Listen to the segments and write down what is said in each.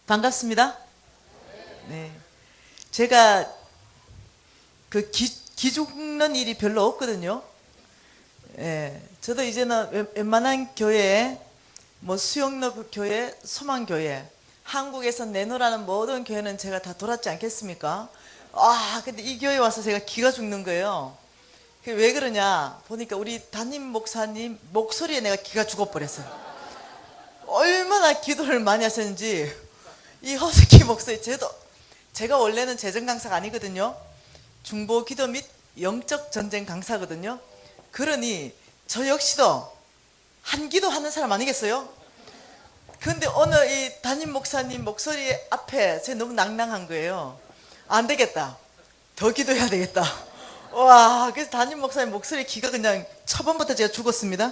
반갑습니다. 네. 제가 그 기죽는 일이 별로 없거든요. 예. 저도 이제는 웬만한 교회, 뭐 수영로 교회, 소망교회, 한국에서 내놓으라는 모든 교회는 제가 다 돌았지 않겠습니까? 아, 근데 이 교회 와서 제가 기가 죽는 거예요. 그게 왜 그러냐? 보니까 우리 담임 목사님 목소리에 내가 기가 죽어버렸어요. 얼마나 기도를 많이 하셨는지, 이 허스키 목소리, 제가 원래는 재정 강사가 아니거든요. 중보 기도 및 영적 전쟁 강사거든요. 그러니 저 역시도 한 기도 하는 사람 아니겠어요? 근데 오늘 이 담임 목사님 목소리 앞에 제가 너무 낭낭한 거예요. 안 되겠다, 더 기도해야 되겠다. 와, 그래서 담임 목사님 목소리 기가 그냥 처음부터 제가 죽었습니다.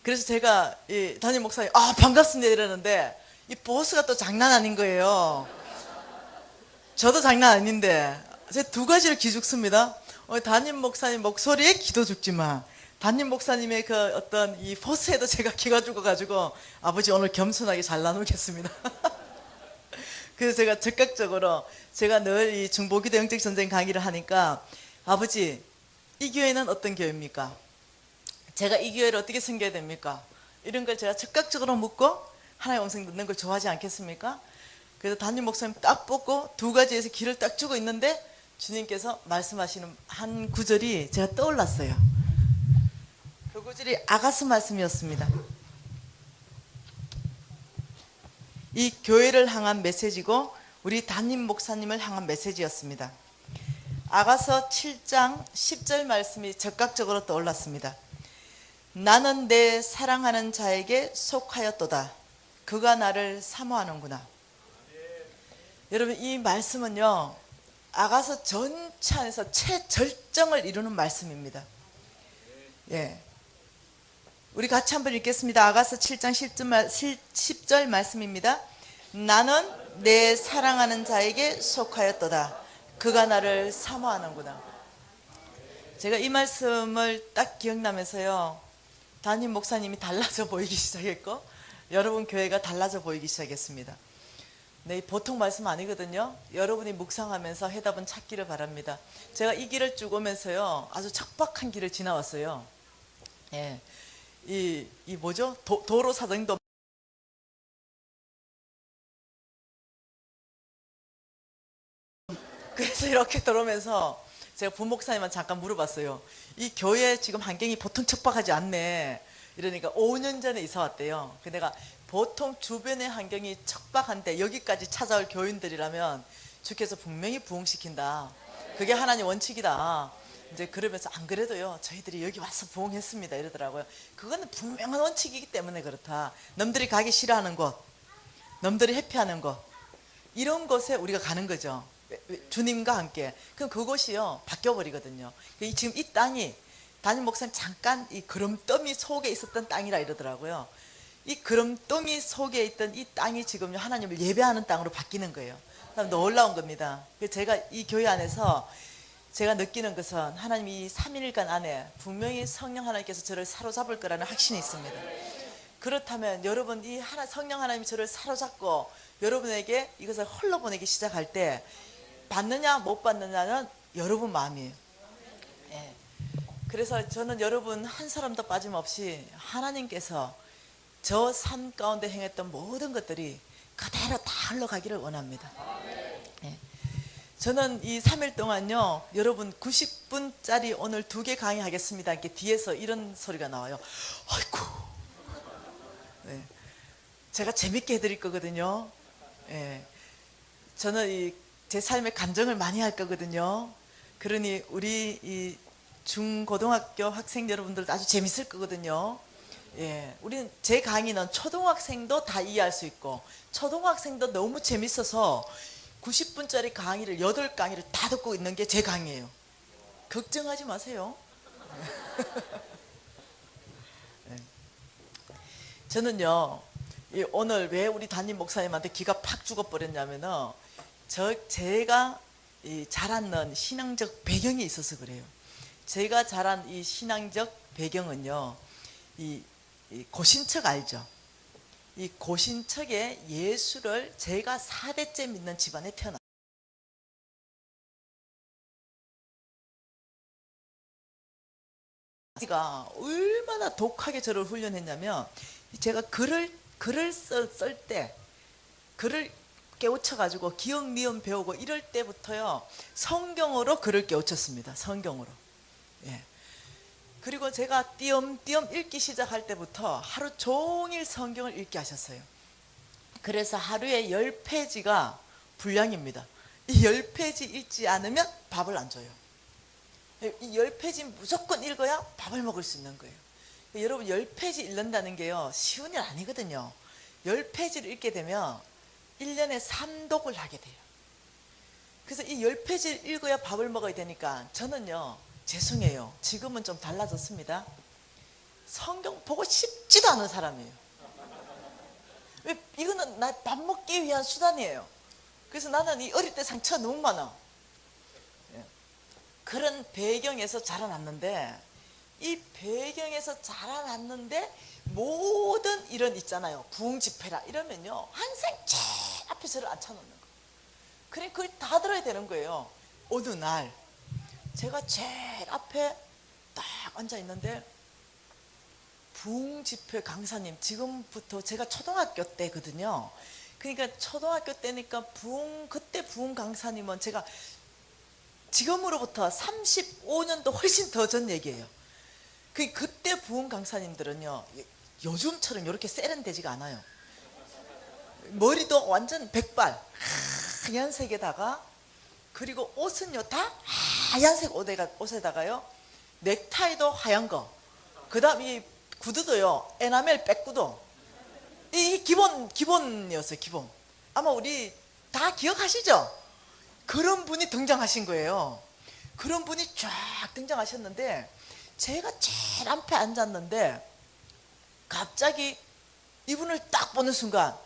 그래서 제가 이 담임 목사님 반갑습니다 이러는데, 이 보스가 또 장난 아닌 거예요. 저도 장난 아닌데 제가 두 가지를 기죽습니다. 담임 목사님 목소리에 기도 죽지만 담임 목사님의 그 어떤 이 보스에도 제가 기가 죽어가지고, 아버지 오늘 겸손하게 잘 나누겠습니다. 그래서 제가 즉각적으로, 제가 늘 이 중보기도 영적 전쟁 강의를 하니까, 아버지 이 교회는 어떤 교회입니까? 제가 이 교회를 어떻게 섬겨야 됩니까? 이런 걸 제가 즉각적으로 묻고 하나의 음성 듣는 걸 좋아하지 않겠습니까? 그래서 담임 목사님 딱 뽑고 두 가지에서 기를 딱 주고 있는데, 주님께서 말씀하시는 한 구절이 제가 떠올랐어요. 그 구절이 아가서 말씀이었습니다. 이 교회를 향한 메시지고 우리 담임 목사님을 향한 메시지였습니다. 아가서 7장 10절 말씀이 적극적으로 떠올랐습니다. 나는 내 사랑하는 자에게 속하였도다. 그가 나를 사모하는구나. 여러분, 이 말씀은요, 아가서 전체 안에서 최절정을 이루는 말씀입니다. 예, 우리 같이 한번 읽겠습니다. 아가서 7장 10절 말씀입니다. 나는 내 사랑하는 자에게 속하였도다. 그가 나를 사모하는구나. 제가 이 말씀을 딱 기억나면서요, 담임 목사님이 달라져 보이기 시작했고, 여러분 교회가 달라져 보이기 시작했습니다. 네, 보통 말씀 아니거든요. 여러분이 묵상하면서 해답은 찾기를 바랍니다. 제가 이 길을 쭉 오면서요, 아주 척박한 길을 지나왔어요. 예, 이 뭐죠? 도로 사정도. 그래서 이렇게 들어오면서 제가 부목사님한테 잠깐 물어봤어요. 이 교회 지금 환경이 보통 척박하지 않네. 이러니까 5년 전에 이사 왔대요. 근데 내가 보통 주변의 환경이 척박한데 여기까지 찾아올 교인들이라면 주께서 분명히 부흥시킨다. 그게 하나님 원칙이다. 이제 그러면서 안 그래도요, 저희들이 여기 와서 부흥했습니다 이러더라고요. 그거는 분명한 원칙이기 때문에 그렇다. 남들이 가기 싫어하는 곳, 남들이 회피하는 곳, 이런 곳에 우리가 가는 거죠. 주님과 함께. 그럼 그곳이요, 바뀌어버리거든요. 지금 이 땅이, 담임 목사님 잠깐 이 그름더미 속에 있었던 땅이라 이러더라고요. 이 그름더미 속에 있던 이 땅이 지금 하나님을 예배하는 땅으로 바뀌는 거예요. 놀라운 겁니다. 제가 이 교회 안에서 제가 느끼는 것은, 하나님이 3일간 안에 분명히 성령 하나님께서 저를 사로잡을 거라는 확신이 있습니다. 그렇다면 여러분, 이 성령 하나님이 저를 사로잡고 여러분에게 이것을 흘러보내기 시작할 때, 받느냐 못 받느냐는 여러분 마음이에요. 예. 그래서 저는 여러분 한 사람도 빠짐없이 하나님께서 저 삶 가운데 행했던 모든 것들이 그대로 다 흘러가기를 원합니다. 예. 저는 이 3일 동안요, 여러분 90분짜리 오늘 2개 강의하겠습니다. 이렇게 뒤에서 이런 소리가 나와요. 아이고. 네. 제가 재밌게 해드릴 거거든요. 예. 저는 제 삶에 간증을 많이 할 거거든요. 그러니 우리 이 중고등학교 학생 여러분들도 아주 재밌을 거거든요. 예, 우리는, 제 강의는 초등학생도 다 이해할 수 있고, 초등학생도 너무 재밌어서 90분짜리 강의를 8강의를 다 듣고 있는 게 제 강의예요. 걱정하지 마세요. 네. 저는요, 오늘 왜 우리 담임 목사님한테 기가 팍 죽어버렸냐면은, 제가 자랐는 신앙적 배경이 있어서 그래요. 제가 자란 이 신앙적 배경은요, 이 고신척 알죠? 이 고신척의 예수를 제가 4대째 믿는 집안에 태어났어요. 제가 얼마나 독하게 저를 훈련했냐면, 제가 글을 쓸 때, 글을 깨우쳐가지고 기억 미음 배우고 이럴 때부터요, 성경으로 글을 깨우쳤습니다. 성경으로. 예. 그리고 제가 띄엄띄엄 읽기 시작할 때부터 하루 종일 성경을 읽게 하셨어요. 그래서 하루에 10페이지가 분량입니다. 이 10페이지 읽지 않으면 밥을 안 줘요. 이 10페이지 무조건 읽어야 밥을 먹을 수 있는 거예요. 여러분, 10페이지 읽는다는 게요, 쉬운 일 아니거든요. 10페이지를 읽게 되면 1년에 3독을 하게 돼요. 그래서 이 10페이지를 읽어야 밥을 먹어야 되니까 저는요, 죄송해요, 지금은 좀 달라졌습니다. 성경 보고 싶지도 않은 사람이에요. 왜? 이거는 나 밥 먹기 위한 수단이에요. 그래서 나는 이 어릴 때 상처가 너무 많아. 그런 배경에서 자라났는데, 이 배경에서 자라났는데 모든 이런 있잖아요, 부흥집회라 이러면요, 항상 제일 앞에 저를 앉혀놓는 거예요. 그러니까 그걸 다 들어야 되는 거예요. 어느 날 제가 제일 앞에 딱 앉아 있는데, 부흥집회 강사님, 지금부터 제가 초등학교 때거든요. 그러니까 초등학교 때니까 그때 부흥 강사님은 제가 지금으로부터 35년도 훨씬 더 전 얘기예요. 그때 부흥 강사님들은요, 요즘처럼 이렇게 세련되지가 않아요. 머리도 완전 백발 하얀색에다가, 그리고 옷은요 다 하얀색 옷에다가요, 넥타이도 하얀 거, 그 다음 이 구두도요 에나멜 백구두. 이 기본이었어요. 기본. 아마 우리 다 기억하시죠? 그런 분이 등장하신 거예요. 그런 분이 쫙 등장하셨는데, 제가 제일 앞에 앉았는데 갑자기 이분을 딱 보는 순간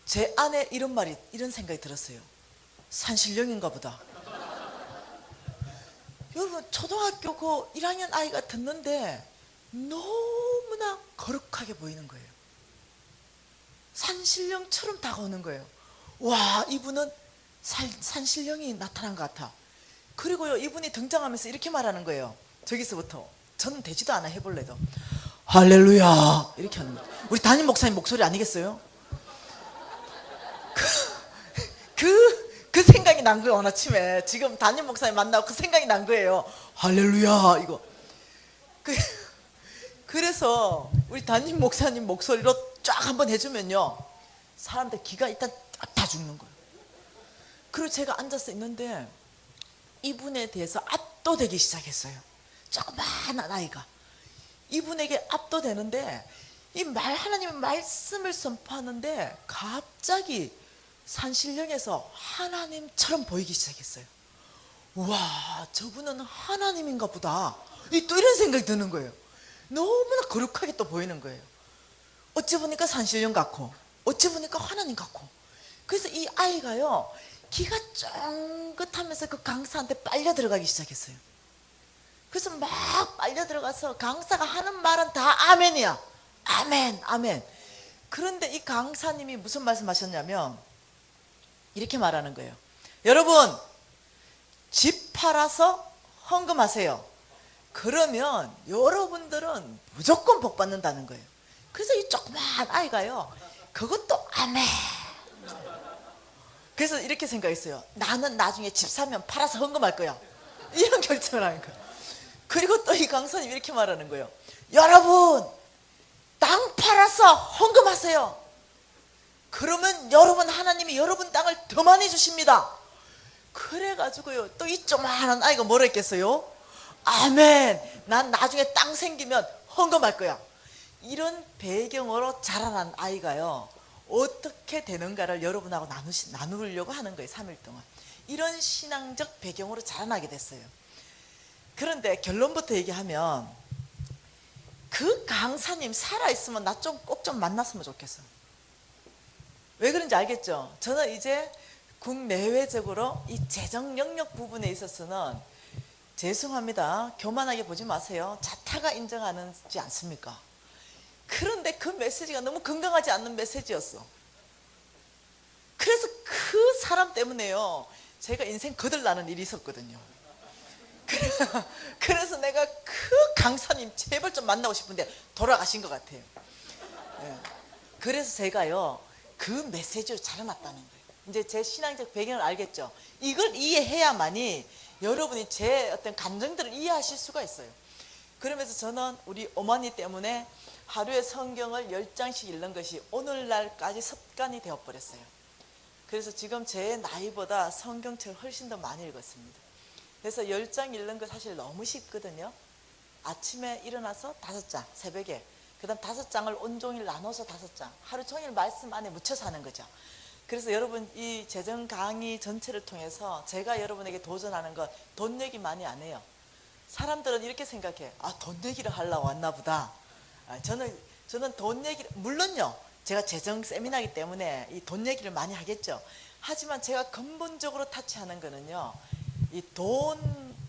제 안에 이런 생각이 들었어요. 산신령인가 보다. 여러분, 초등학교 그 1학년 아이가 듣는데 너무나 거룩하게 보이는 거예요. 산신령처럼 다가오는 거예요. 와, 이분은 산신령이 나타난 것 같아. 그리고요, 이분이 등장하면서 이렇게 말하는 거예요. 저기서부터. 저는 되지도 않아, 해볼래도. 할렐루야, 이렇게 하는 거예요. 우리 담임 목사님 목소리 아니겠어요? 그 생각이 난 거예요. 어느 아침에 지금 담임 목사님 만나고 그 생각이 난 거예요. 할렐루야, 이거. 그래서 우리 담임 목사님 목소리로 쫙 한번 해주면요, 사람들 기가 일단 다 죽는 거예요. 그리고 제가 앉아서 있는데 이분에 대해서 압도되기 시작했어요. 조그마한 아이가 이분에게 압도되는데, 하나님의 말씀을 선포하는데 갑자기 산신령에서 하나님처럼 보이기 시작했어요. 와, 저분은 하나님인가 보다. 또 이런 생각이 드는 거예요. 너무나 거룩하게 또 보이는 거예요. 어찌 보니까 산신령 같고, 어찌 보니까 하나님 같고. 그래서 이 아이가요, 기가 쫑긋하면서 그 강사한테 빨려 들어가기 시작했어요. 그래서 막 빨려 들어가서 강사가 하는 말은 다 아멘이야. 아멘, 아멘. 그런데 이 강사님이 무슨 말씀하셨냐면 이렇게 말하는 거예요. 여러분, 집 팔아서 헌금하세요. 그러면 여러분들은 무조건 복 받는다는 거예요. 그래서 이 조그만 아이가요, 그것도 아멘. 그래서 이렇게 생각했어요. 나는 나중에 집 사면 팔아서 헌금할 거야. 이런 결정을 하는 거예요. 그리고 또 이 강사님이 이렇게 말하는 거예요. 여러분, 땅 팔아서 헌금하세요. 그러면 여러분, 하나님이 여러분 땅을 더 많이 주십니다. 그래가지고요, 또 이 조그마한 아이가 뭐라 했겠어요? 아멘, 난 나중에 땅 생기면 헌금할 거야. 이런 배경으로 자라난 아이가요, 어떻게 되는가를 여러분하고 나누려고 하는 거예요. 3일 동안 이런 신앙적 배경으로 자라나게 됐어요. 그런데 결론부터 얘기하면, 그 강사님 살아있으면 나 꼭 좀 만났으면 좋겠어. 왜 그런지 알겠죠? 저는 이제 국내외적으로 이 재정 영역 부분에 있어서는, 죄송합니다, 교만하게 보지 마세요, 자타가 인정하지 않습니까? 그런데 그 메시지가 너무 건강하지 않는 메시지였어. 그래서 그 사람 때문에요, 제가 인생 거들나는 일이 있었거든요. 그래서 내가 그 강사님 제발 좀 만나고 싶은데 돌아가신 것 같아요. 예. 그래서 제가요, 그 메시지로 자라났다는 거예요. 이제 제 신앙적 배경을 알겠죠. 이걸 이해해야만이 여러분이 제 어떤 감정들을 이해하실 수가 있어요. 그러면서 저는 우리 어머니 때문에 하루에 성경을 10장씩 읽는 것이 오늘날까지 습관이 되어버렸어요. 그래서 지금 제 나이보다 성경책을 훨씬 더 많이 읽었습니다. 그래서 10장 읽는 거 사실 너무 쉽거든요. 아침에 일어나서 5장, 새벽에. 그 다음 5장을 온종일 나눠서 5장. 하루 종일 말씀 안에 묻혀서 하는 거죠. 그래서 여러분, 이 재정 강의 전체를 통해서 제가 여러분에게 도전하는 건 돈 얘기 많이 안 해요. 사람들은 이렇게 생각해. 아, 돈 얘기를 하려고 왔나 보다. 저는 돈 얘기를, 물론요, 제가 재정 세미나이기 때문에 이 돈 얘기를 많이 하겠죠. 하지만 제가 근본적으로 타치하는 거는요, 이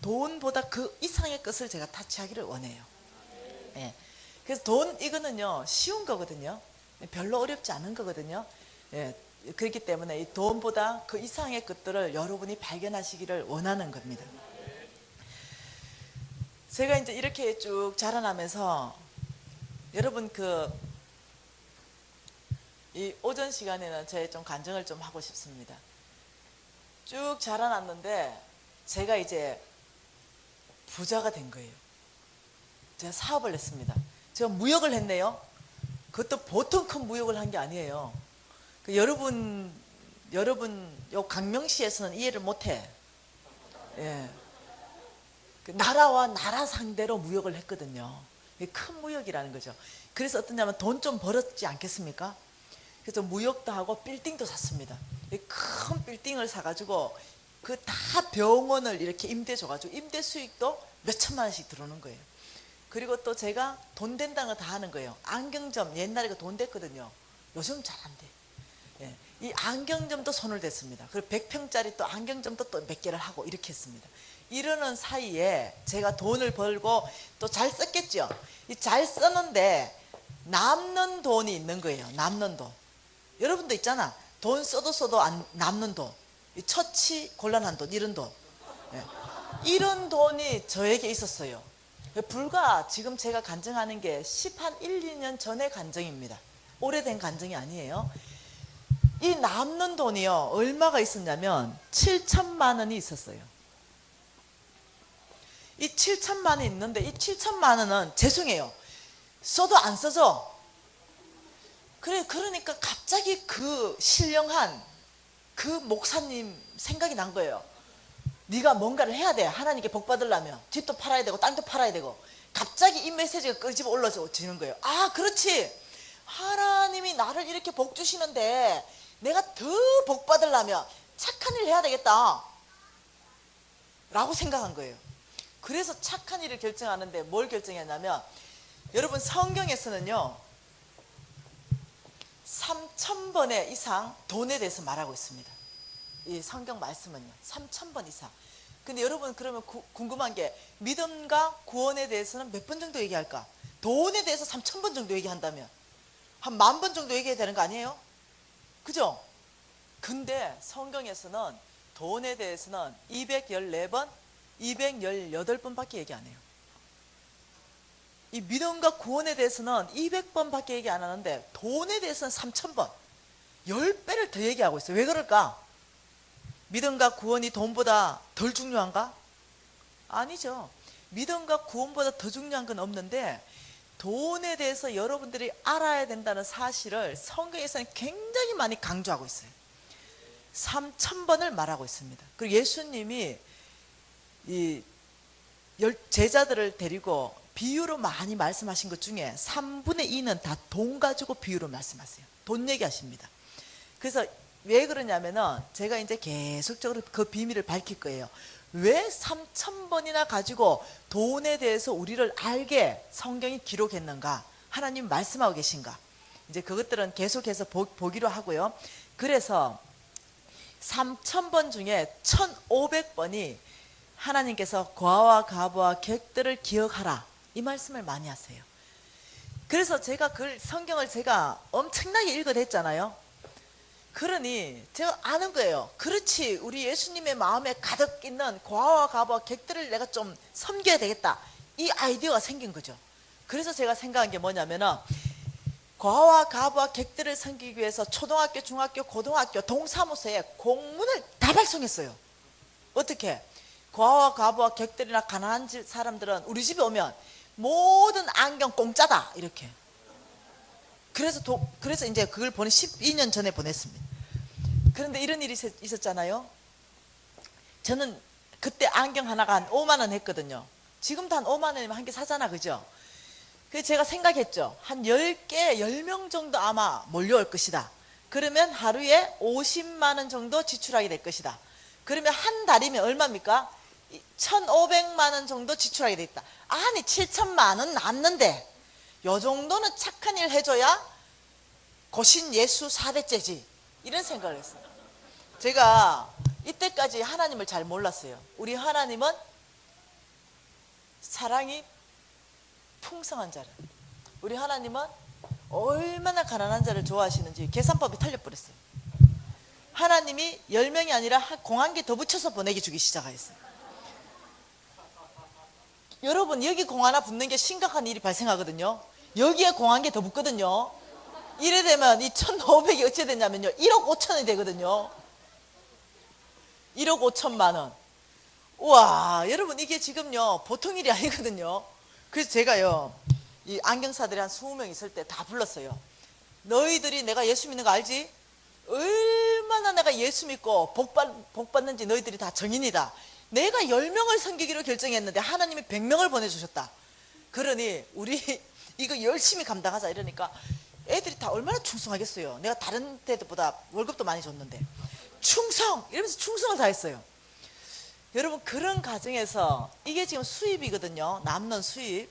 돈보다 그 이상의 것을 제가 타치하기를 원해요. 예. 그래서 이거는요, 쉬운 거거든요. 별로 어렵지 않은 거거든요. 예. 그렇기 때문에 이 돈보다 그 이상의 것들을 여러분이 발견하시기를 원하는 겁니다. 제가 이제 이렇게 쭉 자라나면서 여러분, 이 오전 시간에는 제 좀 간증을 좀 하고 싶습니다. 쭉 자라났는데 제가 이제 부자가 된 거예요. 제가 사업을 했습니다. 제가 무역을 했네요. 그것도 보통 큰 무역을 한 게 아니에요. 여러분 요 강명시에서는 이해를 못해. 예. 나라와 나라 상대로 무역을 했거든요. 큰 무역이라는 거죠. 그래서 어떠냐면 돈 좀 벌었지 않겠습니까? 그래서 무역도 하고 빌딩도 샀습니다. 큰 빌딩을 사가지고 그 다 병원을 이렇게 임대 줘가지고 임대 수익도 몇 천만 원씩 들어오는 거예요. 그리고 또 제가 돈 된다는 거 다 하는 거예요. 안경점, 옛날에 돈 됐거든요. 요즘 잘 안 돼. 예. 이 안경점도 손을 댔습니다. 그리고 100평짜리 또 안경점도 또 몇 개를 하고 이렇게 했습니다. 이러는 사이에 제가 돈을 벌고 또 잘 썼겠죠. 이 잘 썼는데 남는 돈이 있는 거예요. 남는 돈. 여러분도 있잖아. 돈 써도 안 남는 돈. 처치 곤란한 돈, 이런 돈. 예. 이런 돈이 저에게 있었어요. 불과 지금 제가 간증하는 게 1, 2년 전의 간증입니다. 오래된 간증이 아니에요. 이 남는 돈이요, 얼마가 있었냐면 7천만 원이 있었어요. 이 7천만 원이 있는데 이 7천만 원은 죄송해요, 써도 안 써져. 그러니까 갑자기 그 신령한 그 목사님 생각이 난 거예요. 네가 뭔가를 해야 돼. 하나님께 복 받으려면 집도 팔아야 되고 땅도 팔아야 되고. 갑자기 이 메시지가 끄집어 올라지는 거예요. 아, 그렇지, 하나님이 나를 이렇게 복 주시는데 내가 더 복 받으려면 착한 일 해야 되겠다 라고 생각한 거예요. 그래서 착한 일을 결정하는데 뭘 결정했냐면, 여러분 성경에서는요 3,000번에 이상 돈에 대해서 말하고 있습니다. 이 성경 말씀은요 3,000번 이상. 근데 여러분, 그러면 궁금한 게, 믿음과 구원에 대해서는 몇 번 정도 얘기할까? 돈에 대해서 3,000번 정도 얘기한다면 한 10,000번 정도 얘기해야 되는 거 아니에요? 그죠? 근데 성경에서는 돈에 대해서는 214번, 218번밖에 얘기 안 해요. 이 믿음과 구원에 대해서는 200번밖에 얘기 안 하는데 돈에 대해서는 3,000번, 10배를 더 얘기하고 있어요. 왜 그럴까? 믿음과 구원이 돈보다 덜 중요한가? 아니죠. 믿음과 구원보다 더 중요한 건 없는데, 돈에 대해서 여러분들이 알아야 된다는 사실을 성경에서는 굉장히 많이 강조하고 있어요. 3,000번을 말하고 있습니다. 그리고 예수님이 이 제자들을 데리고 비유로 많이 말씀하신 것 중에 3분의 2는 다 돈 가지고 비유로 말씀하세요. 돈 얘기하십니다. 그래서 왜 그러냐면은 제가 이제 계속적으로 그 비밀을 밝힐 거예요. 왜 3,000번이나 가지고 돈에 대해서 우리를 알게 성경이 기록했는가, 하나님 말씀하고 계신가, 이제 그것들은 계속해서 보기로 하고요. 그래서 3,000번 중에 1,500번이 하나님께서 과와 가부와 객들을 기억하라, 이 말씀을 많이 하세요. 그래서 제가 성경을 제가 엄청나게 읽어댔잖아요. 그러니 제가 아는 거예요. 그렇지, 우리 예수님의 마음에 가득 있는 고아와 가부와 객들을 내가 좀 섬겨야 되겠다, 이 아이디어가 생긴 거죠. 그래서 제가 생각한 게 뭐냐면은, 고아와 가부와 객들을 섬기기 위해서 초등학교, 중학교, 고등학교 동사무소에 공문을 다 발송했어요. 어떻게? 고아와 가부와 객들이나 가난한 사람들은 우리 집에 오면 모든 안경 공짜다, 이렇게. 그래서 이제 그걸 12년 전에 보냈습니다. 그런데 이런 일이 있었잖아요. 저는 그때 안경 하나가 한 5만 원 했거든요. 지금도 한 5만 원이면 한 개 사잖아, 그죠? 그래서 제가 생각했죠. 한 10개, 10명 정도 아마 몰려올 것이다. 그러면 하루에 50만 원 정도 지출하게 될 것이다. 그러면 한 달이면 얼마입니까? 1,500만 원 정도 지출하게 돼 있다. 아니, 7천만 원 남는데 요 정도는 착한 일 해줘야 고신 예수 4대째지, 이런 생각을 했어요. 제가 이때까지 하나님을 잘 몰랐어요. 우리 하나님은 사랑이 풍성한 자를, 우리 하나님은 얼마나 가난한 자를 좋아하시는지 계산법이 틀려버렸어요. 하나님이 10명이 아니라 공 한 개 더 붙여서 보내기 주기 시작하였어요. 여러분, 여기 공 하나 붙는 게 심각한 일이 발생하거든요. 여기에 공 한 개 더 붙거든요. 이래 되면 이 1,500이 어찌 되냐면요, 1억 5천이 되거든요. 1억 5천만 원. 우와, 여러분, 이게 지금요 보통 일이 아니거든요. 그래서 제가요, 이 안경사들이 한 20명 있을 때 다 불렀어요. 너희들이 내가 예수 믿는 거 알지? 얼마나 내가 예수 믿고 복 받는지 너희들이 다 정인이다. 내가 10명을 섬기기로 결정했는데 하나님이 100명을 보내주셨다. 그러니 우리 이거 열심히 감당하자, 이러니까 애들이 다 얼마나 충성하겠어요. 내가 다른 데보다 월급도 많이 줬는데 충성! 이러면서 충성을 다했어요. 여러분, 그런 과정에서 이게 지금 수입이거든요. 남는 수입.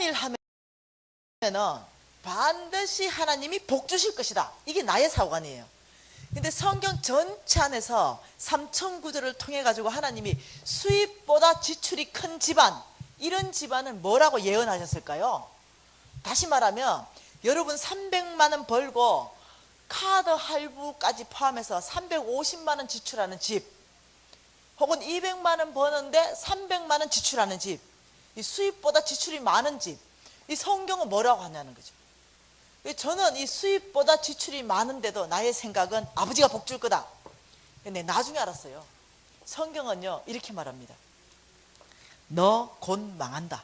일 하면은 반드시 하나님이 복 주실 것이다. 이게 나의 사관이에요. 근데 성경 전체 안에서 3천 구절을 통해 가지고 하나님이 수입보다 지출이 큰 집안, 이런 집안은 뭐라고 예언하셨을까요? 다시 말하면 여러분 300만 원 벌고 카드 할부까지 포함해서 350만 원 지출하는 집, 혹은 200만 원 버는데 300만 원 지출하는 집, 이 수입보다 지출이 많은 집, 이 성경은 뭐라고 하냐는 거죠. 저는 이 수입보다 지출이 많은데도 나의 생각은 아버지가 복 줄 거다. 근데 나중에 알았어요. 성경은요 이렇게 말합니다. 너 곧 망한다.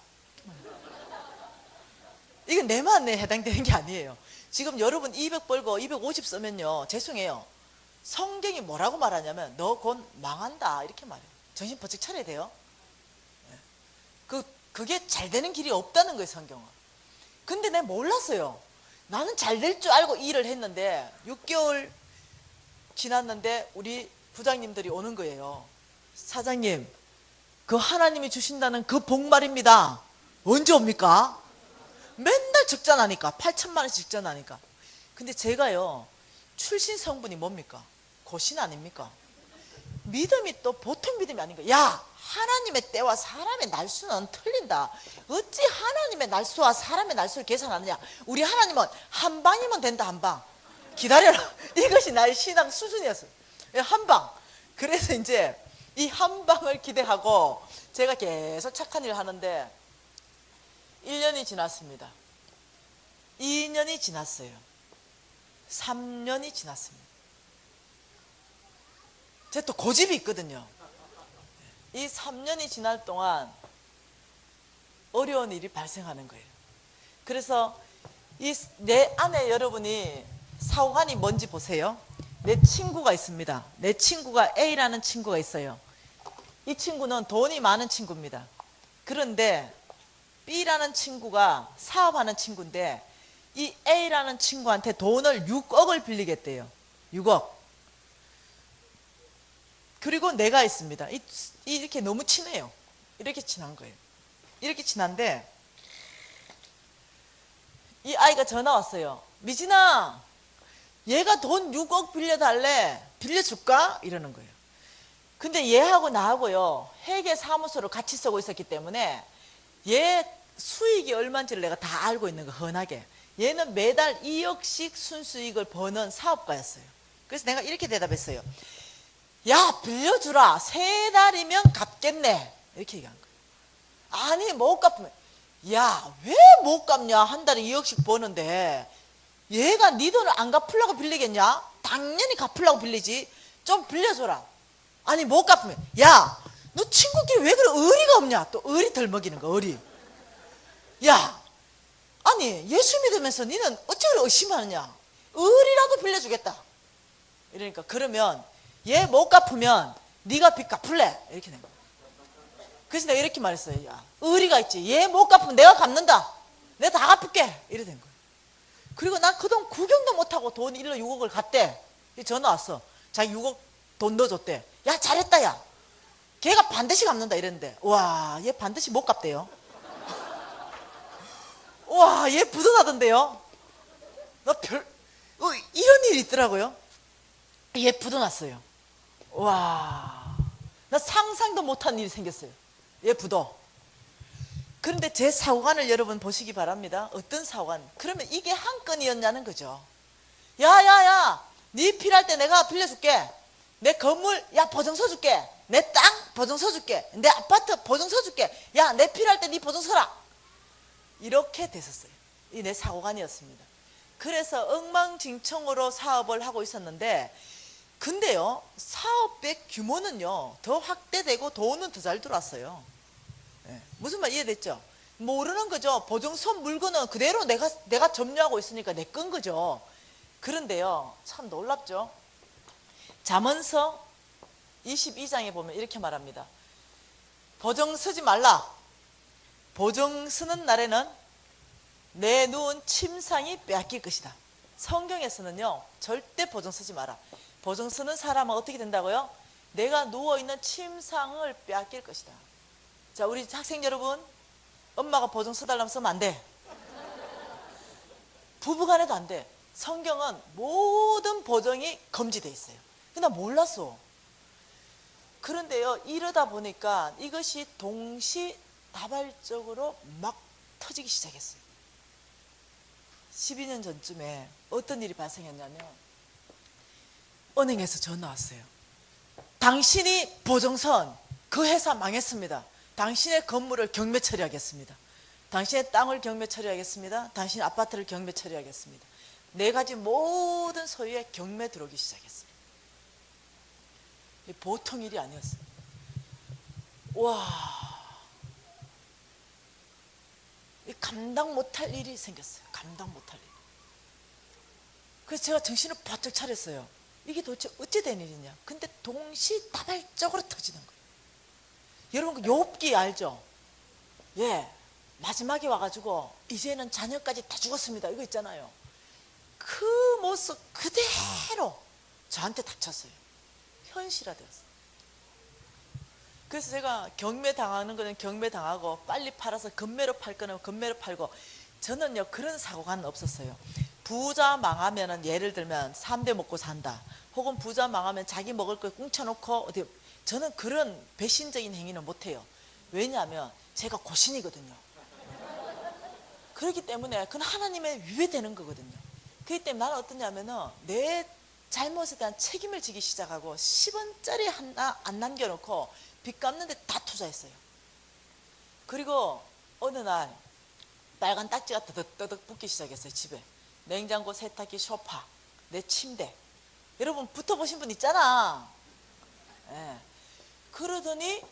이건 내만 해당되는 게 아니에요. 지금 여러분 200 벌고 250 쓰면요, 죄송해요, 성경이 뭐라고 말하냐면 너 곧 망한다, 이렇게 말해요. 정신 번쩍 차려야 돼요. 그게 잘 되는 길이 없다는 거예요, 성경은. 근데 내가 몰랐어요. 나는 잘 될 줄 알고 일을 했는데 6개월 지났는데 우리 부장님들이 오는 거예요. 사장님, 그 하나님이 주신다는 그 복 말입니다. 언제 옵니까? 맨날 적자나니까, 8천만 원씩 적자나니까. 근데 제가요, 출신 성분이 뭡니까? 고신 아닙니까? 믿음이 또 보통 믿음이 아닌 거예요. 야, 하나님의 때와 사람의 날수는 틀린다. 어찌 하나님의 날수와 사람의 날수를 계산하느냐. 우리 하나님은 한 방이면 된다, 한 방. 기다려라. 이것이 나의 신앙 수준이었어요. 한 방. 그래서 이제 이 한 방을 기대하고 제가 계속 착한 일을 하는데 1년이 지났습니다. 2년이 지났어요. 3년이 지났습니다. 제가 또 고집이 있거든요. 이 3년이 지날 동안 어려운 일이 발생하는 거예요. 그래서 내 안에 여러분이 사고관이 뭔지 보세요. 내 친구가 있습니다. 내 친구가 A라는 친구가 있어요. 이 친구는 돈이 많은 친구입니다. 그런데 B라는 친구가 사업하는 친구인데 이 A라는 친구한테 돈을 6억을 빌리겠대요. 6억. 그리고 내가 있습니다. 이렇게 너무 친해요. 이렇게 친한 거예요. 이렇게 친한데 이 아이가 전화 왔어요. 미진아, 얘가 돈 6억 빌려달래. 빌려줄까? 이러는 거예요. 근데 얘하고 나하고요, 회계사무소를 같이 쓰고 있었기 때문에 얘 수익이 얼마인지를 내가 다 알고 있는 거, 흔하게. 얘는 매달 2억씩 순수익을 버는 사업가였어요. 그래서 내가 이렇게 대답했어요. 야, 빌려주라. 3달이면 갚겠네. 이렇게 얘기한 거예요. 아니, 못 갚으면. 야, 왜 못 갚냐? 한 달에 2억씩 버는데 얘가 네 돈을 안 갚으려고 빌리겠냐? 당연히 갚으려고 빌리지. 좀 빌려줘라. 아니, 못 갚으면. 야, 너 친구끼리 왜 그래? 의리가 없냐? 또 의리 덜먹이는 거, 의리. 야, 아니, 예수 믿으면서 니는 어찌 의심하느냐? 의리라도 빌려주겠다. 이러니까, 그러면 얘 못 갚으면 네가 빚 갚을래? 이렇게 된 거야. 그래서 내가 이렇게 말했어요. 야, 의리가 있지. 얘 못 갚으면 내가 갚는다. 내가 다 갚을게. 이래 된 거예요. 그리고 난 그동안 구경도 못하고 돈 1로 6억을 갔대. 전화 왔어. 자기 6억 돈 넣어줬대. 야, 잘했다, 야. 걔가 반드시 갚는다 이랬는데, 와, 얘 반드시 못 갚대요. 와, 얘 부도나던데요. 이런 일이 있더라고요. 얘 부도났어요. 와, 나 상상도 못한 일이 생겼어요. 얘 부도. 그런데 제 사고관을 여러분 보시기 바랍니다. 어떤 사고관? 그러면 이게 한 건이었냐는 거죠. 야, 네 필요할 때 내가 빌려줄게. 내 건물, 야, 보증 서줄게. 내 땅 보증 서줄게. 내 아파트 보증 서줄게. 야, 내 필요할 때 네 보증 서라. 이렇게 됐었어요. 이 내 사고관이었습니다. 그래서 엉망진창으로 사업을 하고 있었는데, 근데요, 사업의 규모는요 더 확대되고 돈은 더 잘 들어왔어요. 네. 무슨 말 이해됐죠? 모르는 거죠. 보증선 물건은 그대로 내가 점유하고 있으니까 내 건 거죠. 그런데요, 참 놀랍죠. 잠언서 22장에 보면 이렇게 말합니다. 보증 서지 말라. 보증 서는 날에는 내 누운 침상이 빼앗길 것이다. 성경에서는요, 절대 보증 서지 마라. 보증 서는 사람은 어떻게 된다고요? 내가 누워있는 침상을 빼앗길 것이다. 자, 우리 학생 여러분, 엄마가 보증 서달라면 서면 안 돼. 부부간에도 안 돼. 성경은 모든 보증이 금지되어 있어요. 근데 나 몰랐어. 그런데요, 이러다 보니까 이것이 동시다발적으로 막 터지기 시작했어요. 12년 전쯤에 어떤 일이 발생했냐면, 은행에서 전화 왔어요. 당신이 보증선, 그 회사 망했습니다. 당신의 건물을 경매 처리하겠습니다. 당신의 땅을 경매 처리하겠습니다. 당신의 아파트를 경매 처리하겠습니다. 4가지 모든 소유에 경매 들어오기 시작했어요. 보통 일이 아니었어요. 와, 감당 못할 일이 생겼어요. 감당 못할 일. 그래서 제가 정신을 바짝 차렸어요. 이게 도대체 어찌 된 일이냐. 근데 동시다발적으로 터지는 거예요. 여러분, 그 욥기 알죠? 예, 마지막에 와가지고 이제는 자녀까지 다 죽었습니다, 이거 있잖아요. 그 모습 그대로 저한테 닥쳤어요. 현실화되었어요. 그래서 제가 경매 당하는 거는 경매 당하고, 빨리 팔아서 건매로 팔 거는 건매로 팔고, 저는요 그런 사고가 없었어요. 부자 망하면은, 예를 들면 3대 먹고 산다, 혹은 부자 망하면 자기 먹을 거 꿍쳐놓고 어디, 저는 그런 배신적인 행위는 못해요. 왜냐하면 제가 고신이거든요. 그렇기 때문에 그건 하나님의 위배되는 거거든요. 그렇기 때문에 나는 어떠냐면은, 내 잘못에 대한 책임을 지기 시작하고 10원짜리 하나 안 남겨놓고 빚 갚는데 다 투자했어요. 그리고 어느 날 빨간 딱지가 떠덕떠덕 붙기 시작했어요. 집에 냉장고, 세탁기, 소파, 내 침대. 여러분 붙어보신 분 있잖아. 예. 그러더니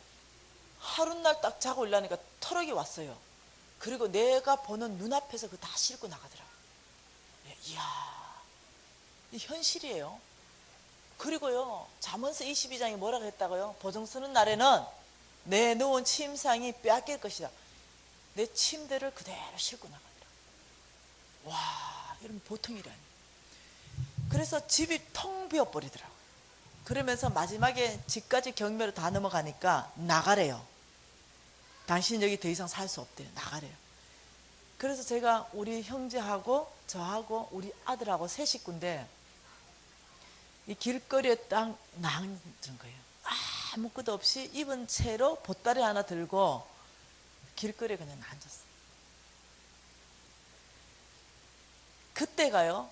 하룻날 딱 자고 일어나니까 터럭이 왔어요. 그리고 내가 보는 눈앞에서 그거 다 싣고 나가더라고요. 예, 이야, 이 현실이에요. 그리고요, 잠언서 22장이 뭐라고 했다고요? 보증 서는 날에는 내 누운 침상이 빼앗길 것이다. 내 침대를 그대로 싣고 나가더라고요. 와, 여러분 보통 일이 아니에요. 그래서 집이 텅 비어버리더라고요. 그러면서 마지막에 집까지 경매로 다 넘어가니까 나가래요. 당신 여기 더 이상 살 수 없대요. 나가래요. 그래서 제가 우리 형제하고 저하고 우리 아들하고 3식구인데 이 길거리에 딱 나앉은 거예요. 아무것도 없이 입은 채로 보따리 하나 들고 길거리에 그냥 앉았어요. 그때가요,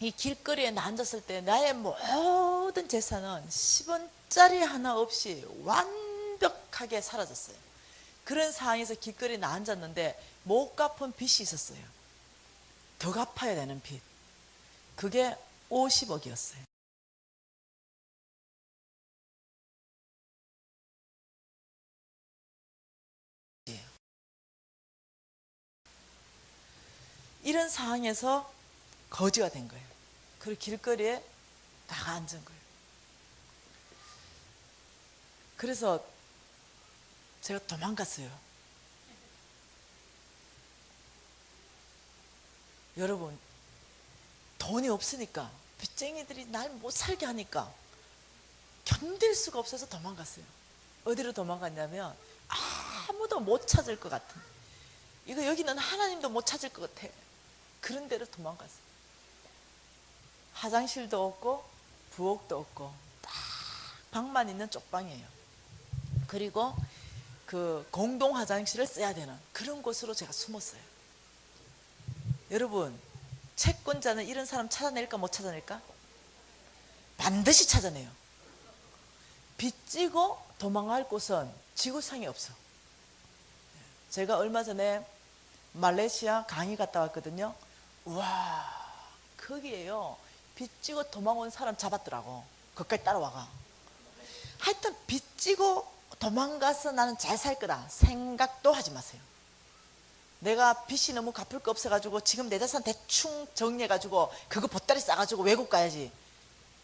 이 길거리에 앉았을 때 나의 모든 재산은 10원짜리 하나 없이 완벽하게 사라졌어요. 그런 상황에서 길거리에 앉았는데 못 갚은 빚이 있었어요. 더 갚아야 되는 빚. 그게 50억이었어요. 이런 상황에서 거지가 된 거예요. 그리고 길거리에 나가 앉은 거예요. 그래서 제가 도망갔어요. 여러분, 돈이 없으니까 빚쟁이들이 날 못 살게 하니까 견딜 수가 없어서 도망갔어요. 어디로 도망갔냐면 아무도 못 찾을 것 같은, 이거 여기는 하나님도 못 찾을 것 같아, 그런 데로 도망갔어요. 화장실도 없고 부엌도 없고 딱 방만 있는 쪽방이에요. 그리고 그 공동 화장실을 써야 되는 그런 곳으로 제가 숨었어요. 여러분, 채권자는 이런 사람 찾아낼까 못 찾아낼까? 반드시 찾아내요. 빚지고 도망갈 곳은 지구상에 없어. 제가 얼마 전에 말레이시아 강의 갔다 왔거든요. 와, 거기에요, 빚지고 도망온 사람 잡았더라고. 거기까지 따라와가. 하여튼 빚지고 도망가서 나는 잘 살 거다 생각도 하지 마세요. 내가 빚이 너무 갚을 거 없어가지고 지금 내 자산 대충 정리해가지고 그거 보따리 싸가지고 외국 가야지.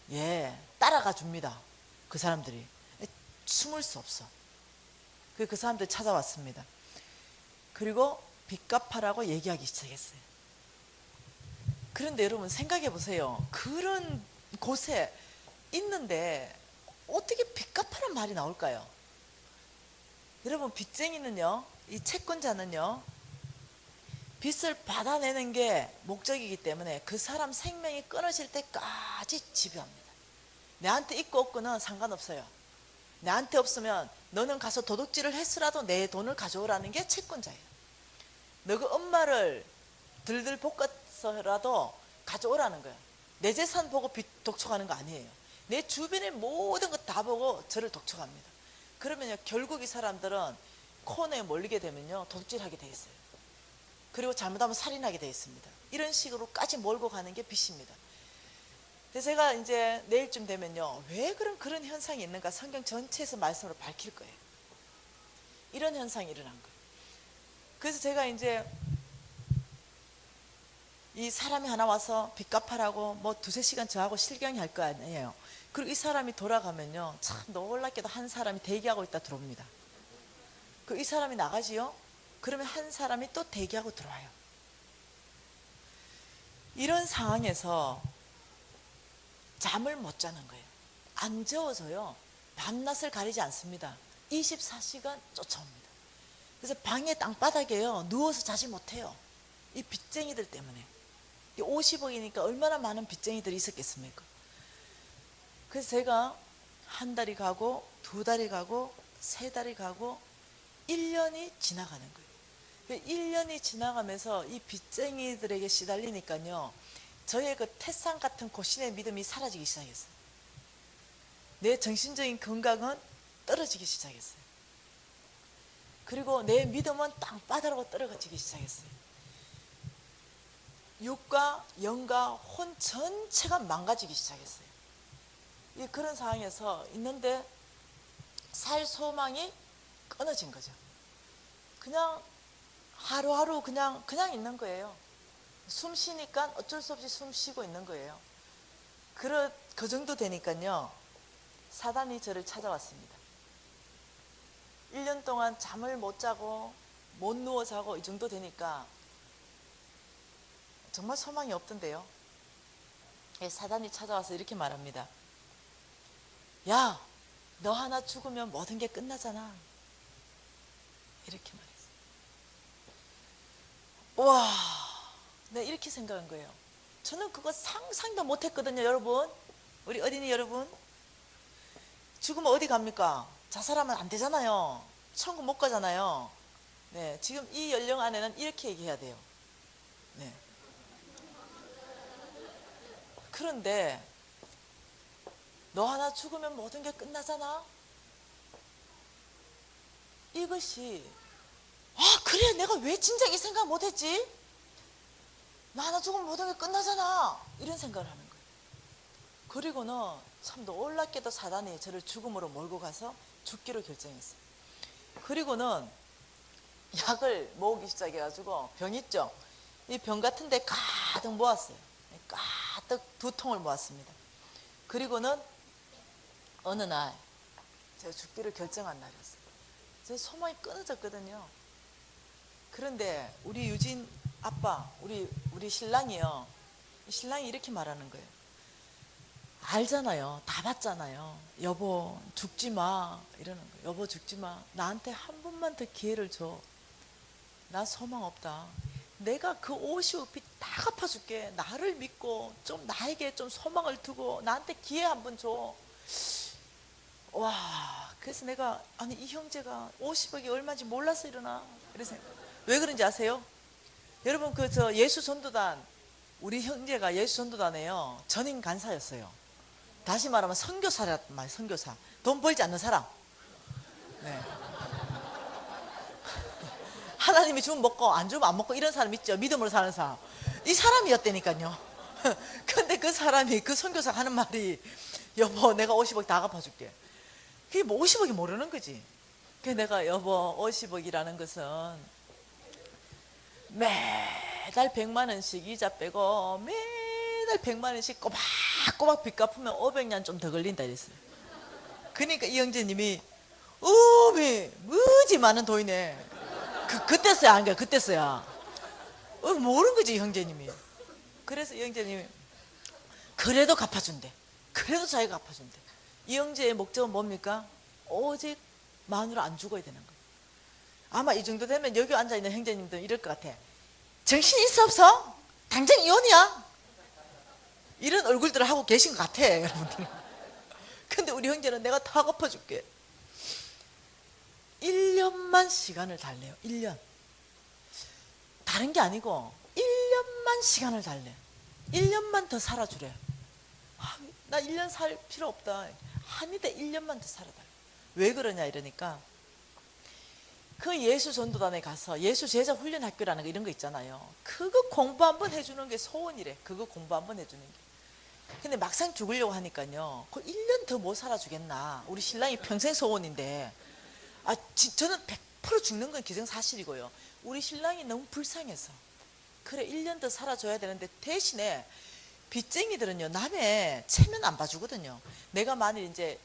예, 따라가 줍니다. 그 사람들이. 숨을 수 없어. 그 사람들이 찾아왔습니다. 그리고 빚 갚아라고 얘기하기 시작했어요. 그런데 여러분 생각해 보세요. 그런 곳에 있는데 어떻게 빚 갚아란 말이 나올까요? 여러분, 빚쟁이는요, 이 채권자는요, 빚을 받아내는 게 목적이기 때문에 그 사람 생명이 끊어질 때까지 지배합니다. 내한테 있고 없고는 상관없어요. 내한테 없으면 너는 가서 도둑질을 했으라도 내 돈을 가져오라는 게 채권자예요. 너가 엄마를 들들 볶아서라도 가져오라는 거예요. 내 재산 보고 빚 독촉하는 거 아니에요. 내 주변의 모든 것 다 보고 저를 독촉합니다. 그러면요, 결국 이 사람들은 코너에 몰리게 되면요, 도둑질하게 돼 있어요. 그리고 잘못하면 살인하게 돼 있습니다. 이런 식으로까지 몰고 가는 게 빚입니다. 그래서 제가 이제 내일쯤 되면요, 왜 그런 현상이 있는가 성경 전체에서 말씀으로 밝힐 거예요. 이런 현상이 일어난 거예요. 그래서 제가 이제 이 사람이 하나 와서 빚 갚아라고 뭐 2-3시간 저하고 실경이 할 거 아니에요. 그리고 이 사람이 돌아가면요, 참 놀랍게도 한 사람이 대기하고 있다 들어옵니다. 이 사람이 나가지요, 그러면 한 사람이 또 대기하고 들어와요. 이런 상황에서 잠을 못 자는 거예요. 안 재워서요, 밤낮을 가리지 않습니다. 24시간 쫓아옵니다. 그래서 방에 땅바닥에요, 누워서 자지 못해요. 이 빚쟁이들 때문에. 50억이니까 얼마나 많은 빚쟁이들이 있었겠습니까? 그래서 제가 한 달이 가고 2달이 가고 3달이 가고 1년이 지나가는 거예요. 1년이 지나가면서 이 빚쟁이들에게 시달리니까요, 저의 그 태산 같은 고신의 믿음이 사라지기 시작했어요. 내 정신적인 건강은 떨어지기 시작했어요. 그리고 내 믿음은 땅바닥으로 떨어지기 시작했어요. 육과 영과 혼 전체가 망가지기 시작했어요. 그런 상황에서 있는데 살 소망이 끊어진 거죠. 그냥 하루하루 그냥 있는 거예요. 숨 쉬니까 어쩔 수 없이 숨 쉬고 있는 거예요. 그 정도 되니까요, 사단이 저를 찾아왔습니다. 1년 동안 잠을 못 자고 못 누워 자고 이 정도 되니까 정말 소망이 없던데요. 사단이 찾아와서 이렇게 말합니다. 야, 너 하나 죽으면 모든 게 끝나잖아. 이렇게 말했어요. 와, 네, 이렇게 생각한 거예요. 저는 그거 상상도 못했거든요, 여러분. 우리 어린이 여러분. 죽으면 어디 갑니까? 자살하면 안 되잖아요. 천국 못 가잖아요. 네, 지금 이 연령 안에는 이렇게 얘기해야 돼요. 네. 그런데 너 하나 죽으면 모든 게 끝나잖아. 이것이 그래 내가 왜 진작 이 생각 못했지? 나 하나 죽으면 모든 게 끝나잖아. 이런 생각을 하는 거예요. 그리고는 참 놀랍게도 사단이 저를 죽음으로 몰고 가서 죽기로 결정했어요. 그리고는 약을 모으기 시작해가지고 병 있죠? 이 병 같은 데 가득 모았어요. 가득 2통을 모았습니다. 그리고는 어느 날 제가 죽기를 결정한 날이었어요. 제 소망이 끊어졌거든요. 그런데 우리 유진 아빠, 우리 신랑이요. 신랑이 이렇게 말하는 거예요. 알잖아요. 다 봤잖아요. 여보 죽지 마 이러는 거예요. 여보 죽지 마. 나한테 한 번만 더 기회를 줘. 나 소망 없다. 내가 그 50억 빚 다 갚아줄게. 나를 믿고 좀 나에게 좀 소망을 두고 나한테 기회 한 번 줘. 와, 그래서 내가 아니 이 형제가 50억이 얼마인지 몰라서 이러나 이래서 왜 그런지 아세요? 여러분 그 저 예수 전도단 우리 형제가 예수 전도단에요 전임 간사였어요. 다시 말하면 선교사란 말, 선교사. 돈 벌지 않는 사람. 네. 하나님이 주면 먹고 안 주면 안 먹고 이런 사람 있죠. 믿음으로 사는 사람. 이 사람이었다니까요. 근데 그 사람이 그 선교사 하는 말이 여보 내가 50억 다 갚아줄게. 그게 뭐 50억이 모르는 거지. 그래서 내가 여보 50억이라는 것은 매달 100만 원씩 이자 빼고 매달 100만 원씩 꼬박꼬박 빚 갚으면 500년 좀 더 걸린다 이랬어요. 그러니까 이 형제님이 어미 무지 많은 돈이네. 그때서야 안 거야. 그때서야 모르는 거지 이 형제님이. 그래서 이 형제님이 그래도 갚아준대. 그래도 자기가 갚아준대. 이 형제의 목적은 뭡니까? 오직 마누라 안 죽어야 되는 거예요. 아마 이 정도 되면 여기 앉아있는 형제님들 이럴 것 같아. 정신 있어 없어? 당장 이혼이야? 이런 얼굴들을 하고 계신 것 같아 여러분들. 근데 우리 형제는 내가 다 갚아줄게. 1년만 시간을 달래요. 1년. 다른 게 아니고 1년만 시간을 달래. 1년만 더 살아주래. 나 1년 살 필요 없다. 한이대 1년만 더 살아달래. 왜 그러냐 이러니까 그 예수 전도단에 가서 예수 제자 훈련 학교라는 거 이런 거 있잖아요. 그거 공부 한번 해주는 게 소원이래. 그거 공부 한번 해주는 게. 근데 막상 죽으려고 하니까요. 그 1년 더 못 살아주겠나. 우리 신랑이 평생 소원인데 저는 100% 죽는 건 기정사실이고요. 우리 신랑이 너무 불쌍해서 그래 1년 더 살아줘야 되는데 대신에 빚쟁이들은요 남의 체면 안 봐주거든요. 내가 만일 이제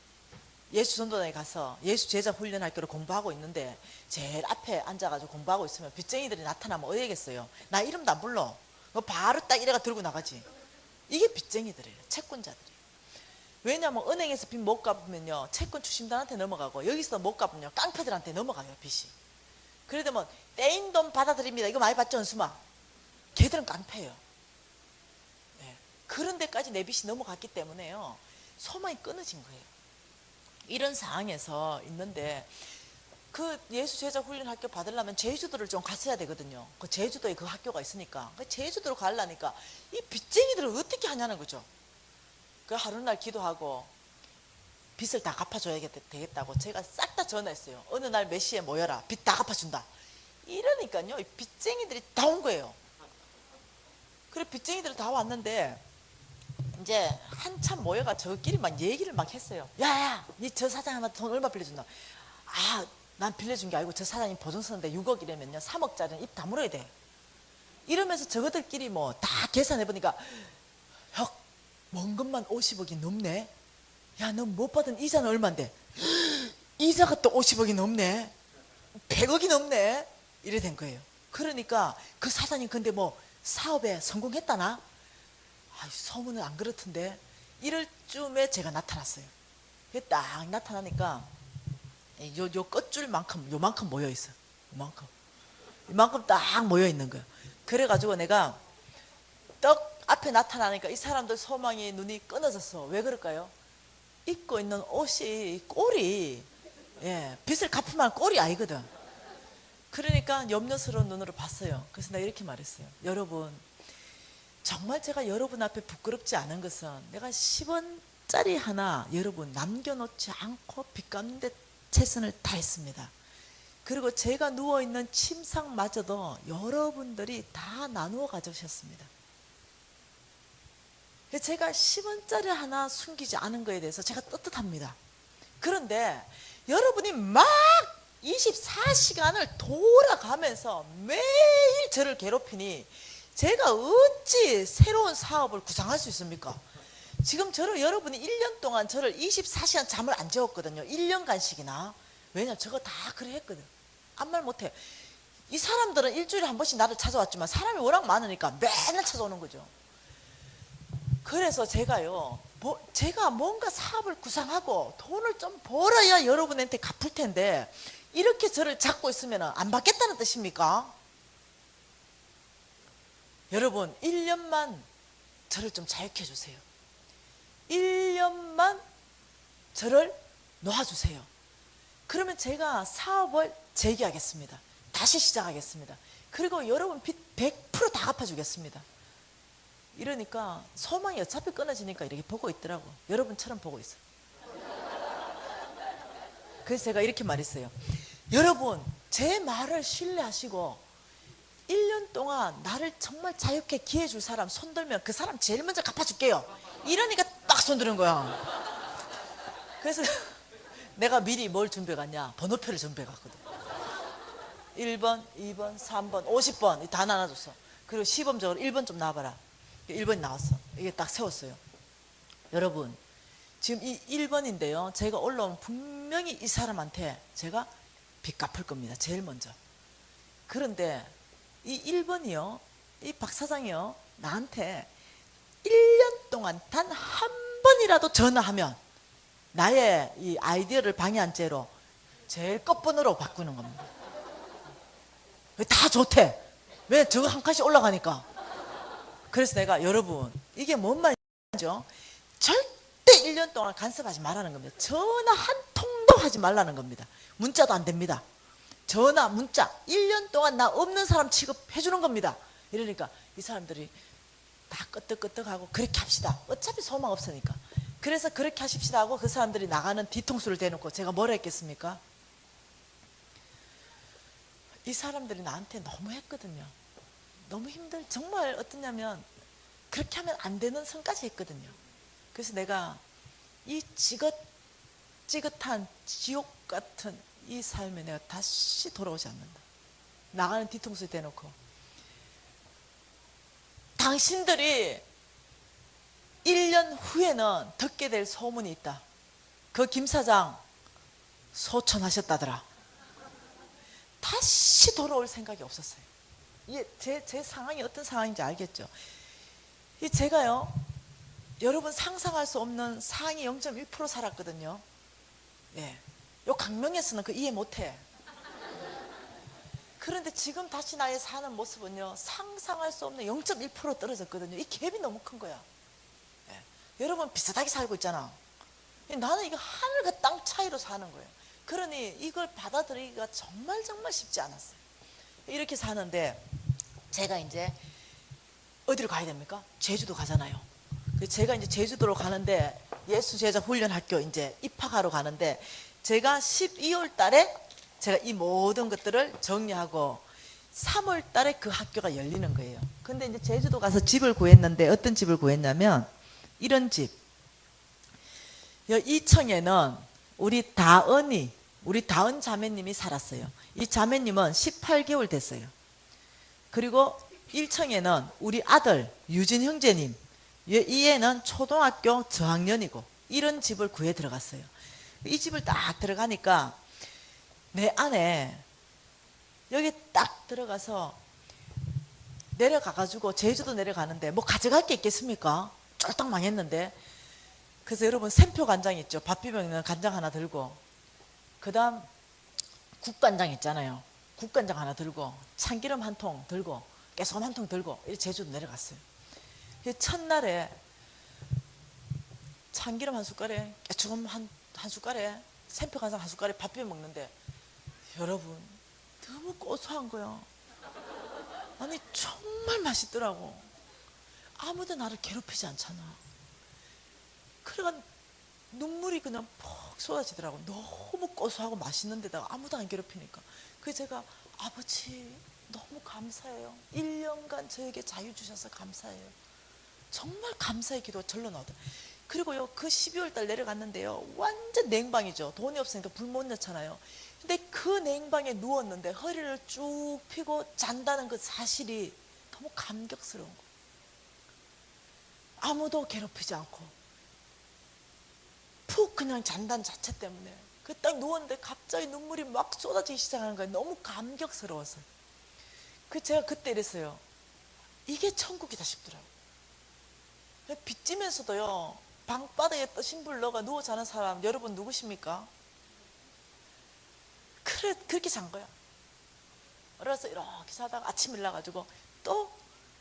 예수 전도단에 가서 예수 제자 훈련학교를 공부하고 있는데 제일 앞에 앉아가지고 공부하고 있으면 빚쟁이들이 나타나면 어디겠어요? 나 이름도 안 불러. 바로 딱 이래가 들고 나가지. 이게 빚쟁이들이에요. 채권자들이에요. 왜냐하면 은행에서 빚 못 갚으면요 채권 추심단한테 넘어가고 여기서 못 갚으면 깡패들한테 넘어가요 빚이. 그래도 뭐 떼인 돈 받아들입니다. 이거 많이 봤죠 은수마? 걔들은 깡패예요. 네. 그런 데까지 내 빚이 넘어갔기 때문에요 소망이 끊어진 거예요. 이런 상황에서 있는데 그 예수 제자 훈련 학교 받으려면 제주도를 좀 갔어야 되거든요. 그 제주도에 그 학교가 있으니까 제주도로 가려니까 이 빚쟁이들을 어떻게 하냐는 거죠. 그 하루날 기도하고 빚을 다 갚아줘야 되겠다고 제가 싹 다 전화했어요. 어느 날 몇 시에 모여라. 빚 다 갚아준다. 이러니까요. 이 빚쟁이들이 다 온 거예요. 그래 빚쟁이들이 다 왔는데 이제 한참 모여가 저끼리 막 얘기를 막 했어요. 야야 니 저 사장님한테 돈 얼마 빌려준다. 난 빌려준 게 아니고 저 사장님 보증 서는데 6억이라면요 3억짜리는 입 다물어야 돼. 이러면서 저것들끼리 뭐 다 계산해보니까 형 먼 것만 50억이 넘네. 야 너 못 받은 이자는 얼만데? 이자가 또 50억이 넘네. 100억이 넘네. 이래 된 거예요. 그러니까 그 사장님 근데 뭐 사업에 성공했다나? 소문은 안 그렇던데. 이럴 쯤에 제가 나타났어요. 딱 나타나니까 요 끝줄만큼 요만큼 모여 있어. 이만큼 딱 모여 있는 거예요. 그래가지고 내가 떡 앞에 나타나니까 이 사람들 소망이 눈이 끊어졌어. 왜 그럴까요? 입고 있는 옷이 꼴이 빚을 갚을만한 꼴이 아니거든. 그러니까 염려스러운 눈으로 봤어요. 그래서 내가 이렇게 말했어요. 여러분, 정말 제가 여러분 앞에 부끄럽지 않은 것은 내가 10원짜리 하나 여러분 남겨놓지 않고 빚 갚는 데 최선을 다했습니다. 그리고 제가 누워있는 침상마저도 여러분들이 다 나누어 가져오셨습니다. 제가 10원짜리 하나 숨기지 않은 거에 대해서 제가 떳떳합니다. 그런데 여러분이 막 24시간을 돌아가면서 매일 저를 괴롭히니 제가 어찌 새로운 사업을 구상할 수 있습니까? 지금 여러분이 1년 동안 저를 24시간 잠을 안 재웠거든요. 1년간씩이나. 왜냐면 저거 다 그래 했거든. 아무 말 못해. 이 사람들은 일주일에 한 번씩 나를 찾아왔지만 사람이 워낙 많으니까 맨날 찾아오는 거죠. 그래서 제가요, 제가 뭔가 사업을 구상하고 돈을 좀 벌어야 여러분한테 갚을 텐데 이렇게 저를 잡고 있으면 안 받겠다는 뜻입니까? 여러분, 1년만 저를 좀 자유케 해주세요. 1년만 저를 놓아주세요. 그러면 제가 사업을 재개하겠습니다. 다시 시작하겠습니다. 그리고 여러분 빚 100% 다 갚아주겠습니다. 이러니까 소망이 어차피 끊어지니까 이렇게 보고 있더라고. 여러분처럼 보고 있어요. 그래서 제가 이렇게 말했어요. 여러분, 제 말을 신뢰하시고 1년 동안 나를 정말 자유케 기회 줄 사람 손들면 그 사람 제일 먼저 갚아줄게요. 이러니까 딱 손드는 거야. 그래서 내가 미리 뭘 준비해 갔냐? 번호표를 준비해 갔거든. 1번, 2번, 3번, 50번 다 나눠줬어. 그리고 시범적으로 1번 좀 나와봐라. 1번이 나왔어. 이게 딱 세웠어요. 여러분, 지금 이 1번인데요. 제가 올라오면 분명히 이 사람한테 제가 빚 갚을 겁니다. 제일 먼저. 그런데 이 1번이요. 이 박 사장이요. 나한테 1년 동안 단 한 번이라도 전화하면 나의 이 아이디어를 방해한 채로 제일 끝번호로 바꾸는 겁니다. 왜 다 좋대? 왜 저거 한 칸씩 올라가니까? 그래서 내가 여러분, 이게 뭔 말이죠? 절대 1년 동안 간섭하지 말라는 겁니다. 전화 한 통도 하지 말라는 겁니다. 문자도 안 됩니다. 전화, 문자 1년 동안 나 없는 사람 취급해 주는 겁니다. 이러니까 이 사람들이 다 끄떡끄떡하고 그렇게 합시다. 어차피 소망 없으니까. 그래서 그렇게 하십시다 하고 그 사람들이 나가는 뒤통수를 대놓고 제가 뭐라 했겠습니까? 이 사람들이 나한테 너무 했거든요. 너무 정말 어떠냐면 그렇게 하면 안 되는 선까지 했거든요. 그래서 내가 이 지긋지긋한 지옥 같은 이 삶에 내가 다시 돌아오지 않는다. 나가는 뒤통수에 대놓고 당신들이 1년 후에는 듣게 될 소문이 있다. 그 김 사장 소천하셨다더라. 다시 돌아올 생각이 없었어요. 이게 제 상황이 어떤 상황인지 알겠죠? 이 제가요, 여러분 상상할 수 없는 상위 0.1% 살았거든요. 예. 요 강명에서는 그 이해 못해. 그런데 지금 다시 나의 사는 모습은요, 상상할 수 없는 0.1% 떨어졌거든요. 이 갭이 너무 큰 거야. 예. 여러분 비슷하게 살고 있잖아. 나는 이거 하늘과 땅 차이로 사는 거예요. 그러니 이걸 받아들이기가 정말 쉽지 않았어요. 이렇게 사는데 제가 이제 어디로 가야 됩니까? 제주도 가잖아요. 제가 이제 제주도로 가는데 예수제자 훈련학교 이제 입학하러 가는데 제가 12월 달에 제가 이 모든 것들을 정리하고 3월 달에 그 학교가 열리는 거예요. 근데 이제 제주도 가서 집을 구했는데 어떤 집을 구했냐면 이런 집. 이청에는 우리 다은 자매님이 살았어요. 이 자매님은 18개월 됐어요. 그리고 1층에는 우리 아들 유진 형제님, 이 애는 초등학교 저학년이고 이런 집을 구해 들어갔어요. 이 집을 딱 들어가니까 내 안에 여기 딱 들어가서 내려가가지고 제주도 내려가는데 뭐 가져갈 게 있겠습니까? 쫄딱 망했는데. 그래서 여러분 샘표 간장 있죠? 밥 비벼 있는 간장 하나 들고, 그 다음 국간장 있잖아요. 국간장 하나 들고, 참기름 한 통 들고, 깨소금 한 통 들고 이렇게 제주도 내려갔어요. 첫날에 참기름 한 숟갈에 깨초금 한 숟갈에 샘표 간장 한 숟갈에 밥 비벼 먹는데 여러분 너무 고소한 거야. 아니 정말 맛있더라고. 아무도 나를 괴롭히지 않잖아. 그래가 눈물이 그냥 퍽 쏟아지더라고. 너무 고소하고 맛있는 데다가 아무도 안 괴롭히니까. 그래서 제가 아버지 너무 감사해요. 1년간 저에게 자유 주셔서 감사해요. 정말 감사의 기도가 절로 나오더라고요. 그리고요 그 12월 달 내려갔는데요 완전 냉방이죠. 돈이 없으니까 불 못 넣잖아요. 근데 그 냉방에 누웠는데 허리를 쭉 펴고 잔다는 그 사실이 너무 감격스러운 거예요. 아무도 괴롭히지 않고 푹 그냥 잔다는 자체 때문에 그 딱 누웠는데 갑자기 눈물이 막 쏟아지기 시작하는 거예요. 너무 감격스러워서. 그 제가 그때 이랬어요. 이게 천국이다 싶더라고요. 빚지면서도요 방바닥에 떠신 불러가 누워 자는 사람 여러분 누구십니까? 그래 그렇게 잔 거야. 그래서 이렇게 자다가 아침 일어나가지고 또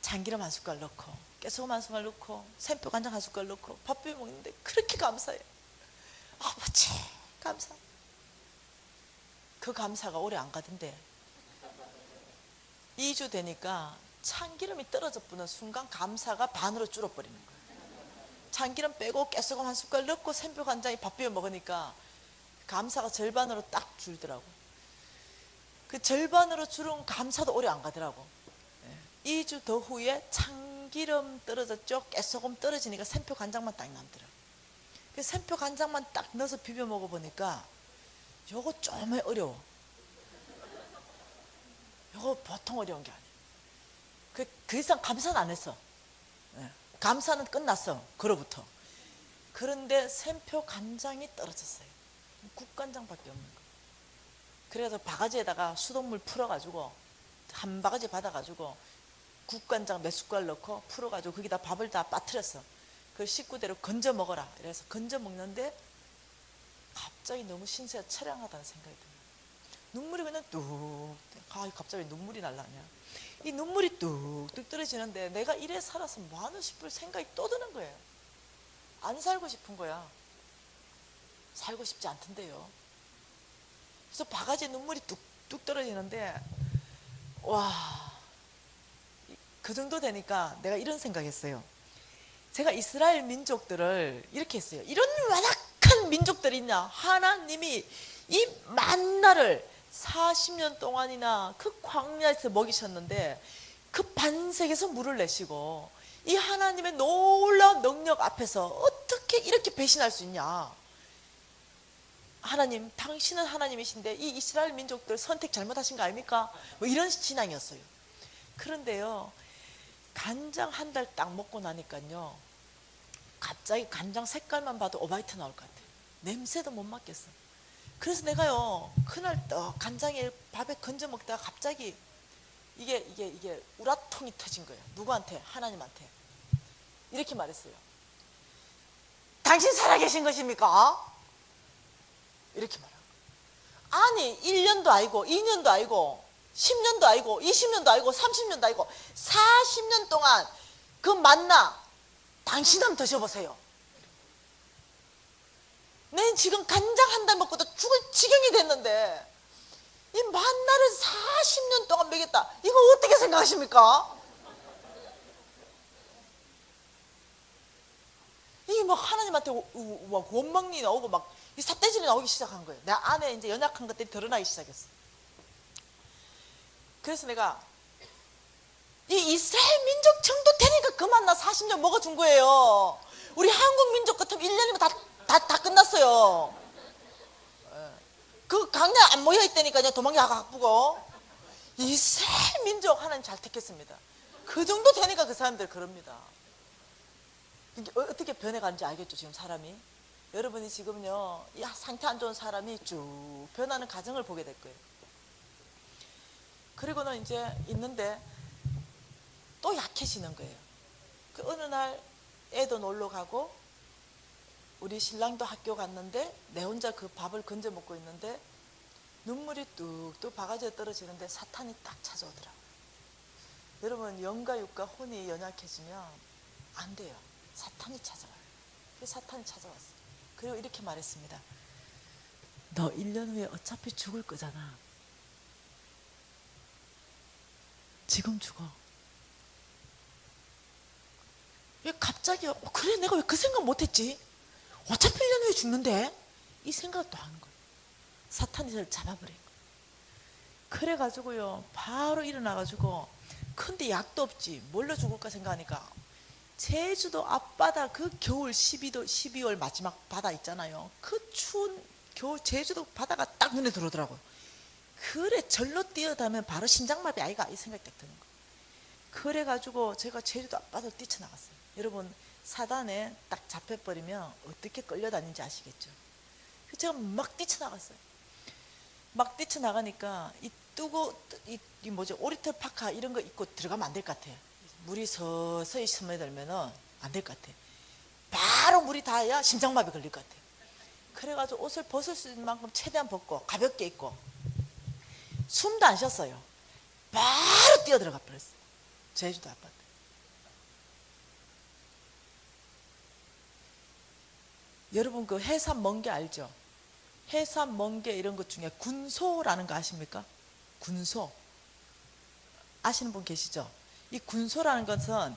참기름 한 숟갈 넣고 깨소금 한 숟갈 넣고 샘표 간장 한 숟갈 넣고 밥 비벼 먹는데 그렇게 감사해. 아버지 감사. 그 감사가 오래 안 가던데 2주 되니까 참기름이 떨어져 뿌는 순간 감사가 반으로 줄어버리는 거야. 참기름 빼고 깨소금 한 숟갈 넣고 샘표 간장에 밥 비벼 먹으니까 감사가 절반으로 딱 줄더라고. 그 절반으로 줄은 감사도 오래 안 가더라고. 2주 더 후에 참기름 떨어졌죠. 깨소금 떨어지니까 샘표 간장만 딱 남더라고. 그 샘표 간장만 딱 넣어서 비벼 먹어보니까 요거 좀 어려워. 요거 보통 어려운 게 아니야. 그 이상 감사는 안 했어. 감사는 끝났어. 그로부터. 그런데 샘표 간장이 떨어졌어요. 국간장밖에 없는 거예요. 그래서 바가지에다가 수돗물 풀어가지고 한 바가지 받아가지고 국간장 몇 숟갈 넣고 풀어가지고 거기다 밥을 다 빠뜨렸어. 그 식구대로 건져 먹어라. 그래서 건져 먹는데 갑자기 너무 신세가 처량하다는 생각이 들어요. 눈물이 그냥 뚝. 갑자기 눈물이 날라냐. 이 눈물이 뚝뚝 떨어지는데 내가 이래 살아서 뭐하나 싶을 생각이 또 드는 거예요. 안 살고 싶은 거야. 살고 싶지 않던데요. 그래서 바가지 눈물이 뚝뚝 떨어지는데 와, 그 정도 되니까 내가 이런 생각했어요. 제가 이스라엘 민족들을 이렇게 했어요. 이런 완악한 민족들이 있냐. 하나님이 이 만나를 40년 동안이나 그 광야에서 먹이셨는데 그 반석에서 물을 내시고 이 하나님의 놀라운 능력 앞에서 어떻게 이렇게 배신할 수 있냐. 하나님 당신은 하나님이신데 이 이스라엘 민족들 선택 잘못하신 거 아닙니까? 뭐 이런 신앙이었어요. 그런데요 간장 한 달 딱 먹고 나니까요 갑자기 간장 색깔만 봐도 오바이트 나올 것 같아. 냄새도 못 맡겠어. 그래서 내가요 그날 떡 간장에 밥에 건져 먹다가 갑자기 이게 우라통이 터진 거예요. 누구한테? 하나님한테. 이렇게 말했어요. 당신 살아계신 것입니까? 이렇게 말하고. 아니 1년도 아니고 2년도 아니고 10년도 아니고 20년도 아니고 30년도 아니고 40년 동안 그 만나 당신 한번 드셔보세요. 난 지금 간장 한 달 먹고도 죽을 지경이 됐는데 이 만나를 40년 동안 먹였다. 이거 어떻게 생각하십니까? 이게 막 하나님한테 막 원망이 나오고 막 이 삿대질이 나오기 시작한 거예요. 내 안에 이제 연약한 것들이 드러나기 시작했어. 그래서 내가 이 이스라엘 민족 정도 되니까 그 만나 40년 먹어준 거예요. 우리 한국 민족 같으면 1년이면 다 끝났어요. 그 강약 안 모여 있다니까 그냥 도망가 바쁘고. 이스라엘 민족 하나님 잘 택했습니다. 그 정도 되니까 그 사람들 그럽니다. 이게 어떻게 변해가는지 알겠죠 지금 사람이. 여러분이 지금요 이 상태 안 좋은 사람이 쭉 변하는 과정을 보게 될 거예요. 그리고는 이제 있는데 또 약해지는 거예요. 그 어느 날 애도 놀러 가고 우리 신랑도 학교 갔는데 내 혼자 그 밥을 건져 먹고 있는데 눈물이 뚝뚝 바가지에 떨어지는데 사탄이 딱 찾아오더라고요. 여러분 영과 육과 혼이 연약해지면 안 돼요. 사탄이 찾아와요. 그 사탄이 찾아왔어요. 그리고 이렇게 말했습니다. 너 1년 후에 어차피 죽을 거잖아. 지금 죽어. 왜 갑자기 그래 내가 왜 그 생각 못했지? 어차피 1년 후에 죽는데? 이 생각을 또 하는 거예요. 사탄이 저를 잡아버린 거예요. 그래가지고요 바로 일어나가지고 근데 약도 없지 뭘로 죽을까 생각하니까 제주도 앞바다 그 겨울 12월 마지막 바다 있잖아요. 그 추운 겨울 제주도 바다가 딱 눈에 들어오더라고요. 그래 절로 뛰어다면 바로 심장마비 아이가 이 생각이 딱 드는 거예요. 그래가지고 제가 제주도 앞바다로 뛰쳐나갔어요. 여러분 사단에 딱 잡혀버리면 어떻게 끌려다니는지 아시겠죠? 제가 막 뛰쳐나갔어요. 막 뛰쳐나가니까 이 뭐지 오리털 파카 이런 거 입고 들어가면 안 될 것 같아요. 물이 서서히 스며들면은 안 될 것 같아요. 바로 물이 닿아야 심장마비 걸릴 것 같아요. 그래가지고 옷을 벗을 수 있는 만큼 최대한 벗고 가볍게 입고 숨도 안 쉬었어요. 바로 뛰어들어가 버렸어요. 제주도 아파트. 여러분 그 해삼 멍게 알죠? 해삼 멍게 이런 것 중에 군소라는 거 아십니까? 군소 아시는 분 계시죠? 이 군소라는 것은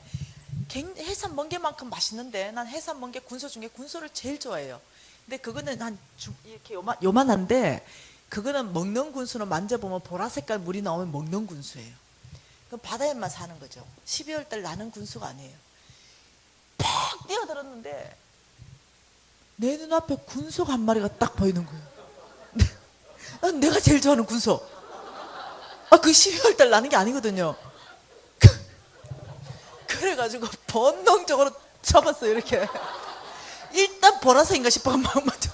해삼 멍게만큼 맛있는데 난 해삼 멍게 군소 중에 군소를 제일 좋아해요. 근데 그거는 한 이렇게 요만한데 그거는 먹는 군소는 만져보면 보라색깔 물이 나오면 먹는 군소예요. 그럼 바다에만 사는 거죠. 12월 달 나는 군소가 아니에요. 팍 뛰어들었는데 내 눈앞에 군소가 한 마리가 딱 보이는 거예요. 내가 제일 좋아하는 군소. 그 12월 달 나는 게 아니거든요. 그래가지고 본능적으로 잡았어요. 이렇게 일단 보라색인가 싶어 막 맞아.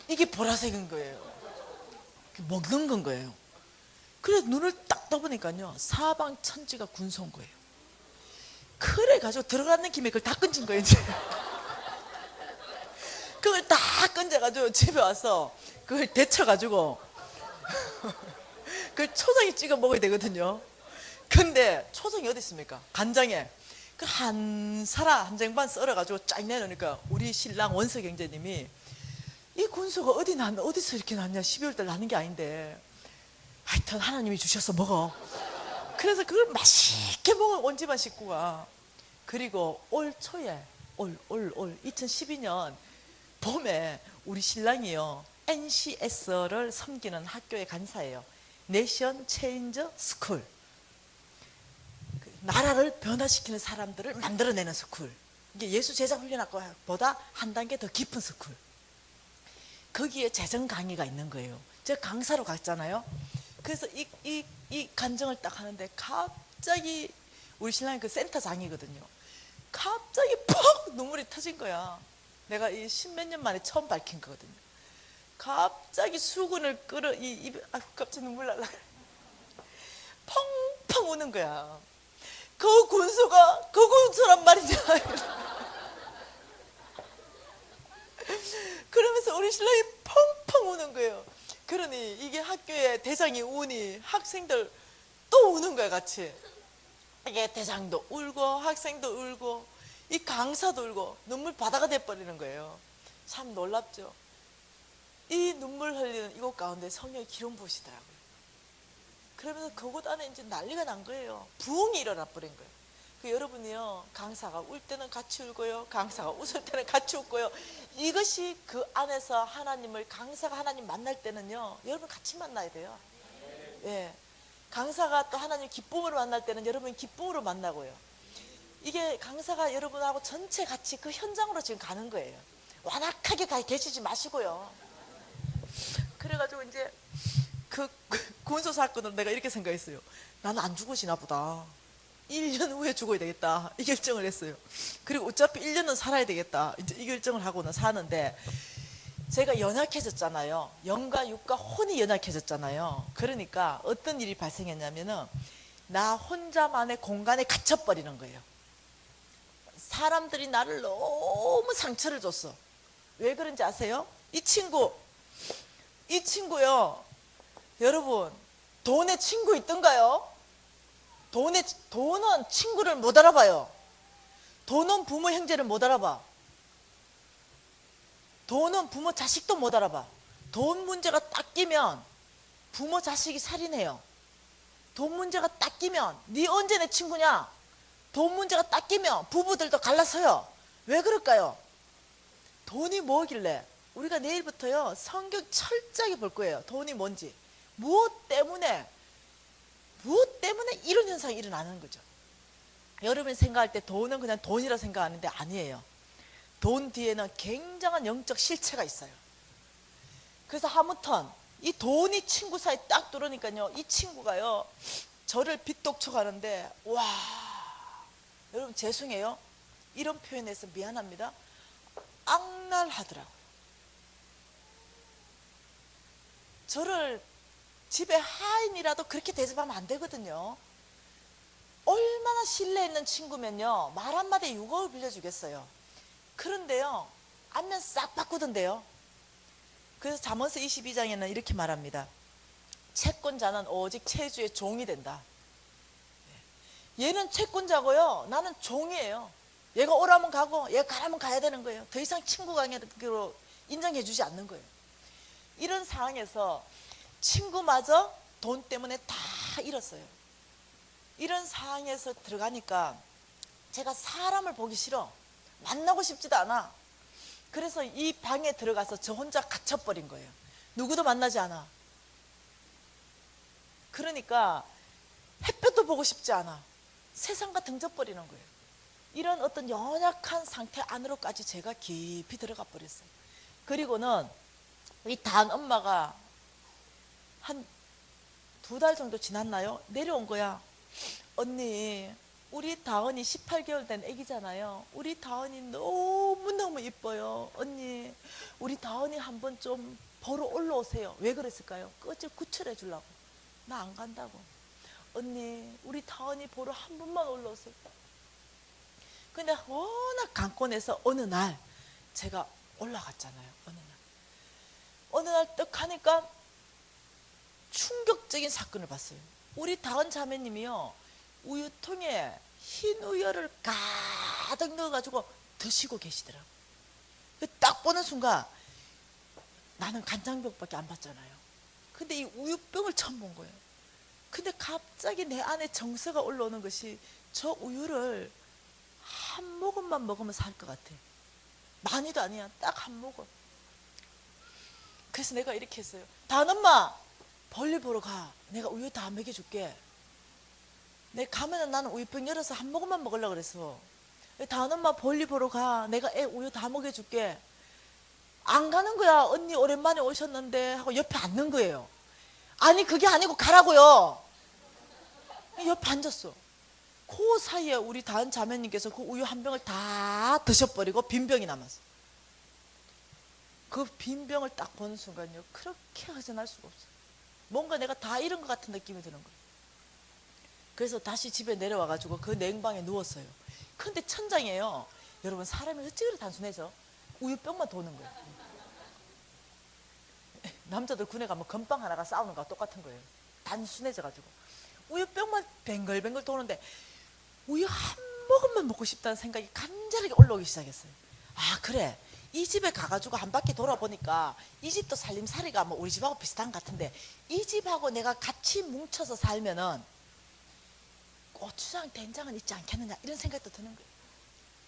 이게 보라색인 거예요. 먹는 건 거예요. 그래서 눈을 딱 떠보니까요 사방천지가 군소인 거예요. 그래가지고 들어가는 김에 그걸 다 건진 거예요. 이제 그걸 다 건져가지고 집에 와서 그걸 데쳐가지고 그걸 초장에 찍어 먹어야 되거든요. 근데 초장이 어디 있습니까? 간장에 그 한 쟁반 썰어가지고 쫙 내놓으니까 우리 신랑 원석 형제님이 이 군소가 어디서 이렇게 났냐? 12월 달 나는 게 아닌데 하여튼 하나님이 주셔서 먹어. 그래서 그걸 맛있게 먹은 온 집안 식구가. 그리고 올 초에 2012년 봄에 우리 신랑이요 NCS를 섬기는 학교의 간사예요. 내션 체인저 스쿨. 나라를 변화시키는 사람들을 만들어내는 스쿨. 이게 예수 제자 훈련학교보다 한 단계 더 깊은 스쿨. 거기에 재정 강의가 있는 거예요. 제가 강사로 갔잖아요. 그래서 이 간증을 딱 하는데 갑자기 우리 신랑이 그 센터장이거든요. 갑자기 퍽 눈물이 터진 거야. 내가 이 십몇 년 만에 처음 밝힌 거거든요. 갑자기 수건을 끌어 입에 갑자기 눈물 날라. 펑펑 우는 거야. 그 군소가 그 군소란 말이냐. 그러면서 우리 신랑이 펑펑 우는 거예요. 그러니 이게 학교에 대장이 우니 학생들 또 우는 거야 같이. 이게 대장도 울고 학생도 울고 이 강사도 울고 눈물 바다가 돼버리는 거예요. 참 놀랍죠. 이 눈물 흘리는 이곳 가운데 성령이 기름 부으시더라고요. 그러면서 그곳 안에 이제 난리가 난 거예요. 부흥이 일어나 버린 거예요. 여러분이요 강사가 울 때는 같이 울고요 강사가 웃을 때는 같이 웃고요. 이것이 그 안에서 하나님을 강사가 하나님 만날 때는요 여러분 같이 만나야 돼요. 예, 강사가 또 하나님 기쁨으로 만날 때는 여러분 기쁨으로 만나고요. 이게 강사가 여러분하고 전체 같이 그 현장으로 지금 가는 거예요. 완악하게 계시지 마시고요. 그래가지고 이제 그 군소 사건으로 내가 이렇게 생각했어요. 나는 안 죽으시나 보다. 1년 후에 죽어야 되겠다 이 결정을 했어요. 그리고 어차피 1년은 살아야 되겠다 이제 이 결정을 하고는 사는데 제가 연약해졌잖아요. 영과 육과 혼이 연약해졌잖아요. 그러니까 어떤 일이 발생했냐면은 나 혼자만의 공간에 갇혀버리는 거예요. 사람들이 나를 너무 상처를 줬어. 왜 그런지 아세요? 이 친구요 여러분 돈에 친구 있던가요? 돈은 친구를 못 알아봐요. 돈은 부모 형제를 못 알아봐. 돈은 부모 자식도 못 알아봐. 돈 문제가 딱 끼면 부모 자식이 살인해요. 돈 문제가 딱 끼면 네 언제 내 친구냐? 돈 문제가 딱 끼면 부부들도 갈라서요. 왜 그럴까요? 돈이 뭐길래? 우리가 내일부터요 성경 철저하게 볼 거예요. 돈이 뭔지, 무엇 때문에 이런 현상이 일어나는 거죠. 여러분이 생각할 때 돈은 그냥 돈이라 생각하는데 아니에요. 돈 뒤에는 굉장한 영적 실체가 있어요. 그래서 하무턴 이 돈이 친구 사이에 딱 들어오니까요, 이 친구가요 저를 빚독촉하는데, 와, 여러분 죄송해요, 이런 표현에서 미안합니다, 악랄하더라고요. 저를 집에 하인이라도 그렇게 대접하면 안 되거든요. 얼마나 신뢰 있는 친구면요 말 한마디에 6억을 빌려주겠어요. 그런데요 안면 싹 바꾸던데요. 그래서 잠언서 22장에는 이렇게 말합니다. 채권자는 오직 채주의 종이 된다. 얘는 채권자고요, 나는 종이에요. 얘가 오라면 가고 얘가 가라면 가야 되는 거예요. 더 이상 친구 관계로 인정해 주지 않는 거예요. 이런 상황에서 친구마저 돈 때문에 다 잃었어요. 이런 상황에서 들어가니까 제가 사람을 보기 싫어, 만나고 싶지도 않아. 그래서 이 방에 들어가서 저 혼자 갇혀버린 거예요. 누구도 만나지 않아. 그러니까 햇볕도 보고 싶지 않아. 세상과 등져버리는 거예요. 이런 어떤 연약한 상태 안으로까지 제가 깊이 들어가 버렸어요. 그리고는 이 단 엄마가 한 2달 정도 지났나요? 내려온 거야. 언니, 우리 다은이 18개월 된 애기잖아요. 우리 다은이 너무너무 이뻐요. 언니, 우리 다은이 한번 좀 보러 올라오세요. 왜 그랬을까요? 끝을 구출해 주려고. 나 안 간다고. 언니, 우리 다은이 보러 한 번만 올라오세요. 근데 워낙 강권해서 어느 날 제가 올라갔잖아요. 어느 날 딱 가니까 충격적인 사건을 봤어요. 우리 다은 자매님이요 우유통에 흰 우유를 가득 넣어가지고 드시고 계시더라고요. 딱 보는 순간 나는 간장병밖에 안 봤잖아요. 근데 이 우유병을 처음 본 거예요. 근데 갑자기 내 안에 정서가 올라오는 것이, 저 우유를 한 모금만 먹으면 살 것 같아. 많이도 아니야, 딱 한 모금. 그래서 내가 이렇게 했어요. 다은 엄마, 볼일 보러 가. 내가 우유 다 먹여줄게. 내가 가면은 나는 우유병 열어서 한 모금만 먹으려고 그랬어. 다은 엄마 볼일 보러 가. 내가 애 우유 다 먹여줄게. 안 가는 거야. 언니 오랜만에 오셨는데 하고 옆에 앉는 거예요. 아니 그게 아니고 가라고요. 옆에 앉았어. 그 사이에 우리 다은 자매님께서 그 우유 한 병을 다 드셔버리고 빈 병이 남았어. 그 빈 병을 딱 보는 순간요 그렇게 허전할 수가 없어. 뭔가 내가 다 잃은 것 같은 느낌이 드는 거예요. 그래서 다시 집에 내려와가지고 그 냉방에 누웠어요. 근데 천장이에요. 여러분 사람이 어찌 그리 단순해져? 우유병만 도는 거예요. 남자들 군에 가면 건빵 하나가 싸우는 거와 똑같은 거예요. 단순해져가지고 우유병만 뱅글뱅글 도는데 우유 한 모금만 먹고 싶다는 생각이 간절하게 올라오기 시작했어요. 아 그래, 이 집에 가가지고 한 바퀴 돌아보니까 이 집도 살림살이가 뭐 우리 집하고 비슷한 것 같은데 이 집하고 내가 같이 뭉쳐서 살면은 고추장 된장은 있지 않겠느냐 이런 생각도 드는 거예요.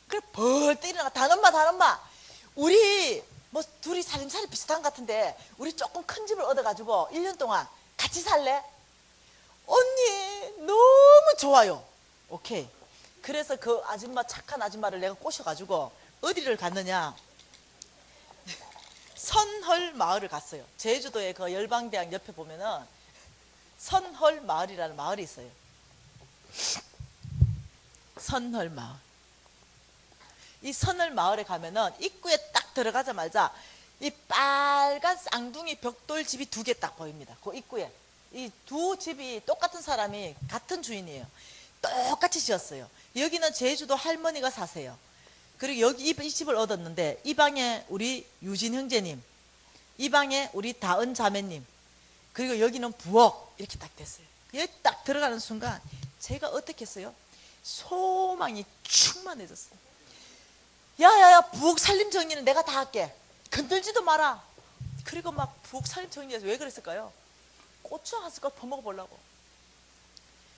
그래 벌떡 일어나가 다은 엄마 우리 뭐 둘이 살림살이 비슷한 것 같은데 우리 조금 큰 집을 얻어가지고 1년 동안 같이 살래? 언니 너무 좋아요. 오케이. 그래서 그 아줌마, 착한 아줌마를 내가 꼬셔가지고 어디를 갔느냐, 선헐 마을을 갔어요. 제주도의 그 열방대학 옆에 보면은 선헐 마을이라는 마을이 있어요. 선헐 마을. 이 선헐 마을에 가면은 입구에 딱 들어가자마자 이 빨간 쌍둥이 벽돌 집이 2개 딱 보입니다. 그 입구에 이 2 집이 똑같은 사람이 같은 주인이에요. 똑같이 지었어요. 여기는 제주도 할머니가 사세요. 그리고 여기 이 집을 얻었는데 이 방에 우리 유진 형제님, 이 방에 우리 다은 자매님, 그리고 여기는 부엌 이렇게 딱 됐어요. 여기 딱 들어가는 순간 제가 어떻게 했어요? 소망이 충만해졌어요. 야야야, 부엌 살림 정리는 내가 다 할게. 건들지도 마라. 그리고 막 부엌 살림 정리해서 왜 그랬을까요? 고추 한 숟갈 퍼먹어 보려고.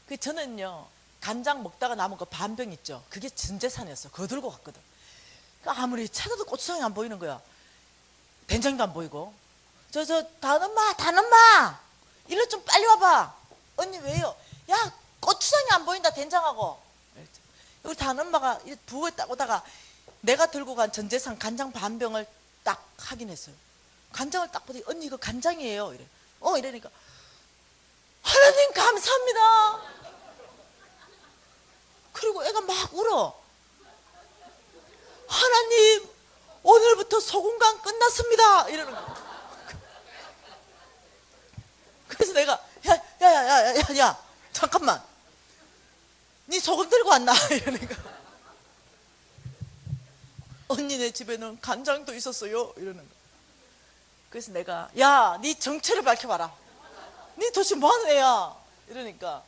그 저는요 간장 먹다가 남은 거 반병 있죠. 그게 전 재산이었어. 그거 들고 갔거든. 아무리 찾아도 고추장이 안 보이는 거야. 된장도 안 보이고. 단엄마 일로 좀 빨리 와봐. 언니 왜요? 야 고추장이 안 보인다 된장하고. 우리 단엄마가 부엌에 딱 오다가 내가 들고 간 전재산 간장 반병을 딱 확인했어요. 간장을 딱 보더니 언니 이거 간장이에요. 이래. 이러니까 하나님 감사합니다. 그리고 애가 막 울어. 하나님 오늘부터 소금간 끝났습니다. 이러는 거야. 그래서 내가 야 잠깐만 니 소금 들고 왔나? 이러니까 언니네 집에는 간장도 있었어요. 이러는 거야. 그래서 내가 야 니 정체를 밝혀봐라. 니 도대체 뭐하는 애야? 이러니까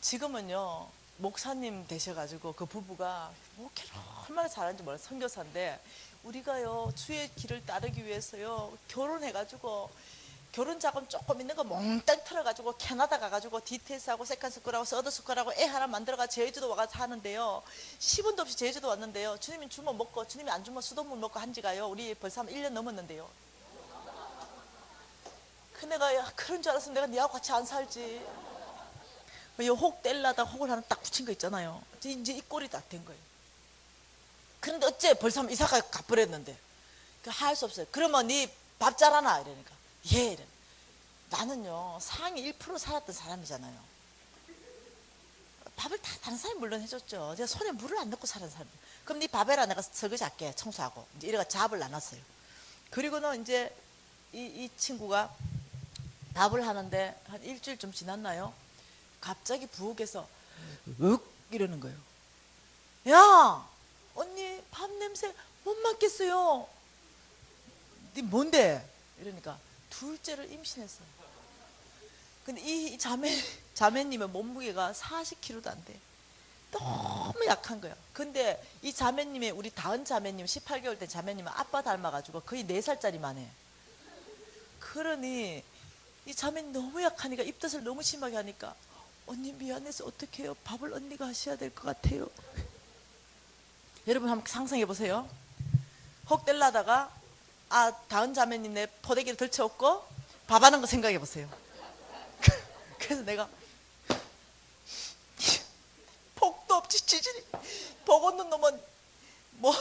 지금은요 목사님 되셔가지고 그 부부가 목회를 얼마나 잘하는지 몰라요. 선교사인데 우리가요 주의 길을 따르기 위해서요 결혼해가지고 결혼 자금 조금 있는 거 몽땅 털어가지고 캐나다 가가지고 디테일스하고 세컨스쿨하고 서드스쿨하고 애 하나 만들어가 제주도 와가지고 하는데요 10원도 없이 제주도 왔는데요 주님이 주면 먹고 주님이 안 주면 수돗물 먹고 한지가요 우리 벌써 한 1년 넘었는데요. 그 내가 야 그런 줄 알았으면 내가 니하고 같이 안 살지. 혹 뗄라다 혹을 하나 딱 붙인 거 있잖아요. 이제 이 꼴이 다 된 거예요. 그런데 어째 벌써 이사가 갚으랬는데 할 수 없어요. 그러면 니 밥 잘하나? 이러니까 예. 이래. 나는요 상위 1% 살았던 사람이잖아요. 밥을 다 다른 사람이 물론 해줬죠. 제가 손에 물을 안 넣고 사는 사람. 그럼 니 밥 해라. 내가 설거지 할게. 청소하고. 이제 이래가 잡을 나눴어요. 그리고는 이제 이 친구가 밥을 하는데 한 일주일 좀 지났나요? 갑자기 부엌에서 윽 이러는 거예요. 야 언니 밥 냄새 못 맡겠어요. 니 뭔데? 이러니까 둘째를 임신했어요. 근데 이 자매님의 몸무게가 40kg도 안 돼. 너무 약한 거야. 근데 이 자매님의 우리 다은 자매님 18개월 된 자매님은 아빠 닮아가지고 거의 4살짜리만 해. 그러니 이 자매는 너무 약하니까 입덧을 너무 심하게 하니까 언니 미안해서 어떡해요. 밥을 언니가 하셔야 될 것 같아요. 여러분 한번 상상해 보세요. 혹 뗄라다가 다은 자매님 내 포대기를 덜쳐엎고 밥 하는 거 생각해 보세요. 그래서 내가 복도 없지 지진이 복 없는 놈은 뭐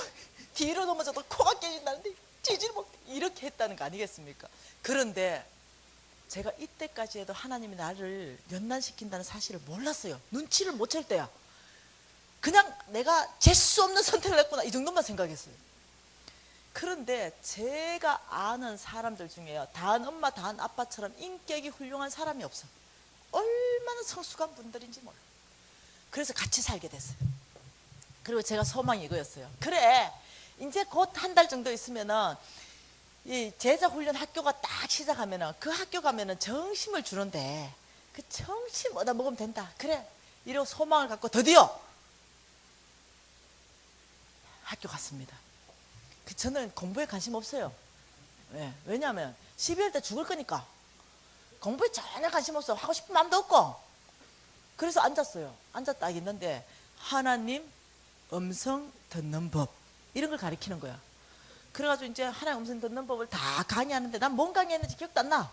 뒤로 넘어져도 코가 깨진다는데 지진이 뭐 이렇게 했다는 거 아니겠습니까? 그런데 제가 이때까지 해도 하나님이 나를 연단시킨다는 사실을 몰랐어요. 눈치를 못 챌 때야. 그냥 내가 재수 없는 선택을 했구나 이 정도만 생각했어요. 그런데 제가 아는 사람들 중에요 다은 엄마 다은 아빠처럼 인격이 훌륭한 사람이 없어. 얼마나 성숙한 분들인지 몰라. 그래서 같이 살게 됐어요. 그리고 제가 소망이 이거였어요. 그래 이제 곧 한 달 정도 있으면은 이 제자훈련 학교가 딱 시작하면은 그 학교 가면은 정심을 주는데 그 정심 얻어 먹으면 된다. 그래 이런 소망을 갖고 드디어 학교 갔습니다. 저는 공부에 관심 없어요. 네, 왜냐하면 12월 때 죽을 거니까 공부에 전혀 관심 없어. 하고 싶은 마음도 없고. 그래서 앉았어요. 앉았다 딱 있는데 하나님 음성 듣는 법 이런 걸 가르치는 거야. 그래가지고 이제 하나님 음성 듣는 법을 다 강의하는데 난 뭔 강의했는지 기억도 안 나.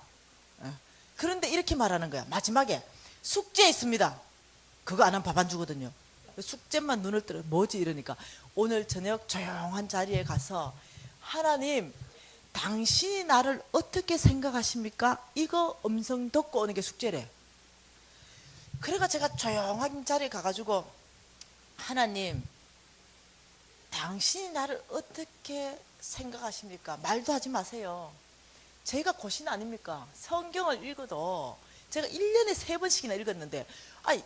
그런데 이렇게 말하는 거야. 마지막에 숙제 있습니다. 그거 안 하면 밥 안 주거든요. 숙제만 눈을 뜨려 뭐지 이러니까 오늘 저녁 조용한 자리에 가서 하나님 당신이 나를 어떻게 생각하십니까? 이거 음성 듣고 오는 게 숙제래. 그래가 제가 조용한 자리에 가가지고 하나님 당신이 나를 어떻게 생각하십니까? 말도 하지 마세요. 제가 고신 아닙니까? 성경을 읽어도 제가 1년에 3번씩이나 읽었는데 아니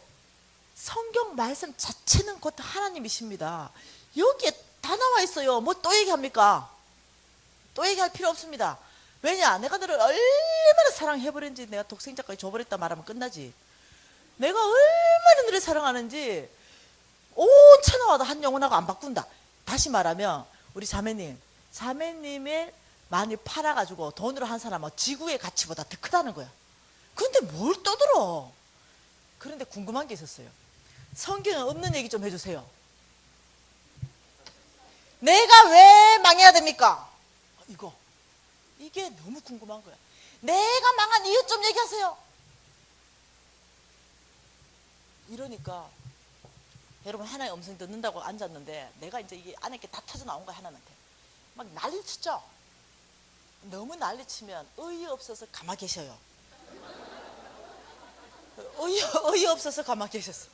성경 말씀 자체는 곧 하나님이십니다. 여기에 다 나와 있어요. 뭐 또 얘기합니까? 또 얘기할 필요 없습니다. 왜냐? 내가 너를 얼마나 사랑해버린지 내가 독생자까지 줘버렸다 말하면 끝나지. 내가 얼마나 너를 사랑하는지 온 천하와도 한 영혼하고 안 바꾼다. 다시 말하면 우리 자매님의 많이 팔아가지고 돈으로 한 사람은 지구의 가치보다 더 크다는 거야. 근데 뭘 떠들어? 그런데 궁금한 게 있었어요. 성경에 없는 얘기 좀 해주세요. 내가 왜 망해야 됩니까? 이게 너무 궁금한 거야. 내가 망한 이유 좀 얘기하세요. 이러니까 여러분, 하나의 음성 듣는다고 앉았는데 내가 이제 이게 안에 게 다 터져 나온 거야. 하나님한테 막 난리치죠. 너무 난리치면 어이없어서 가만히 계셔요. 어이없어서 가만히 계셨어.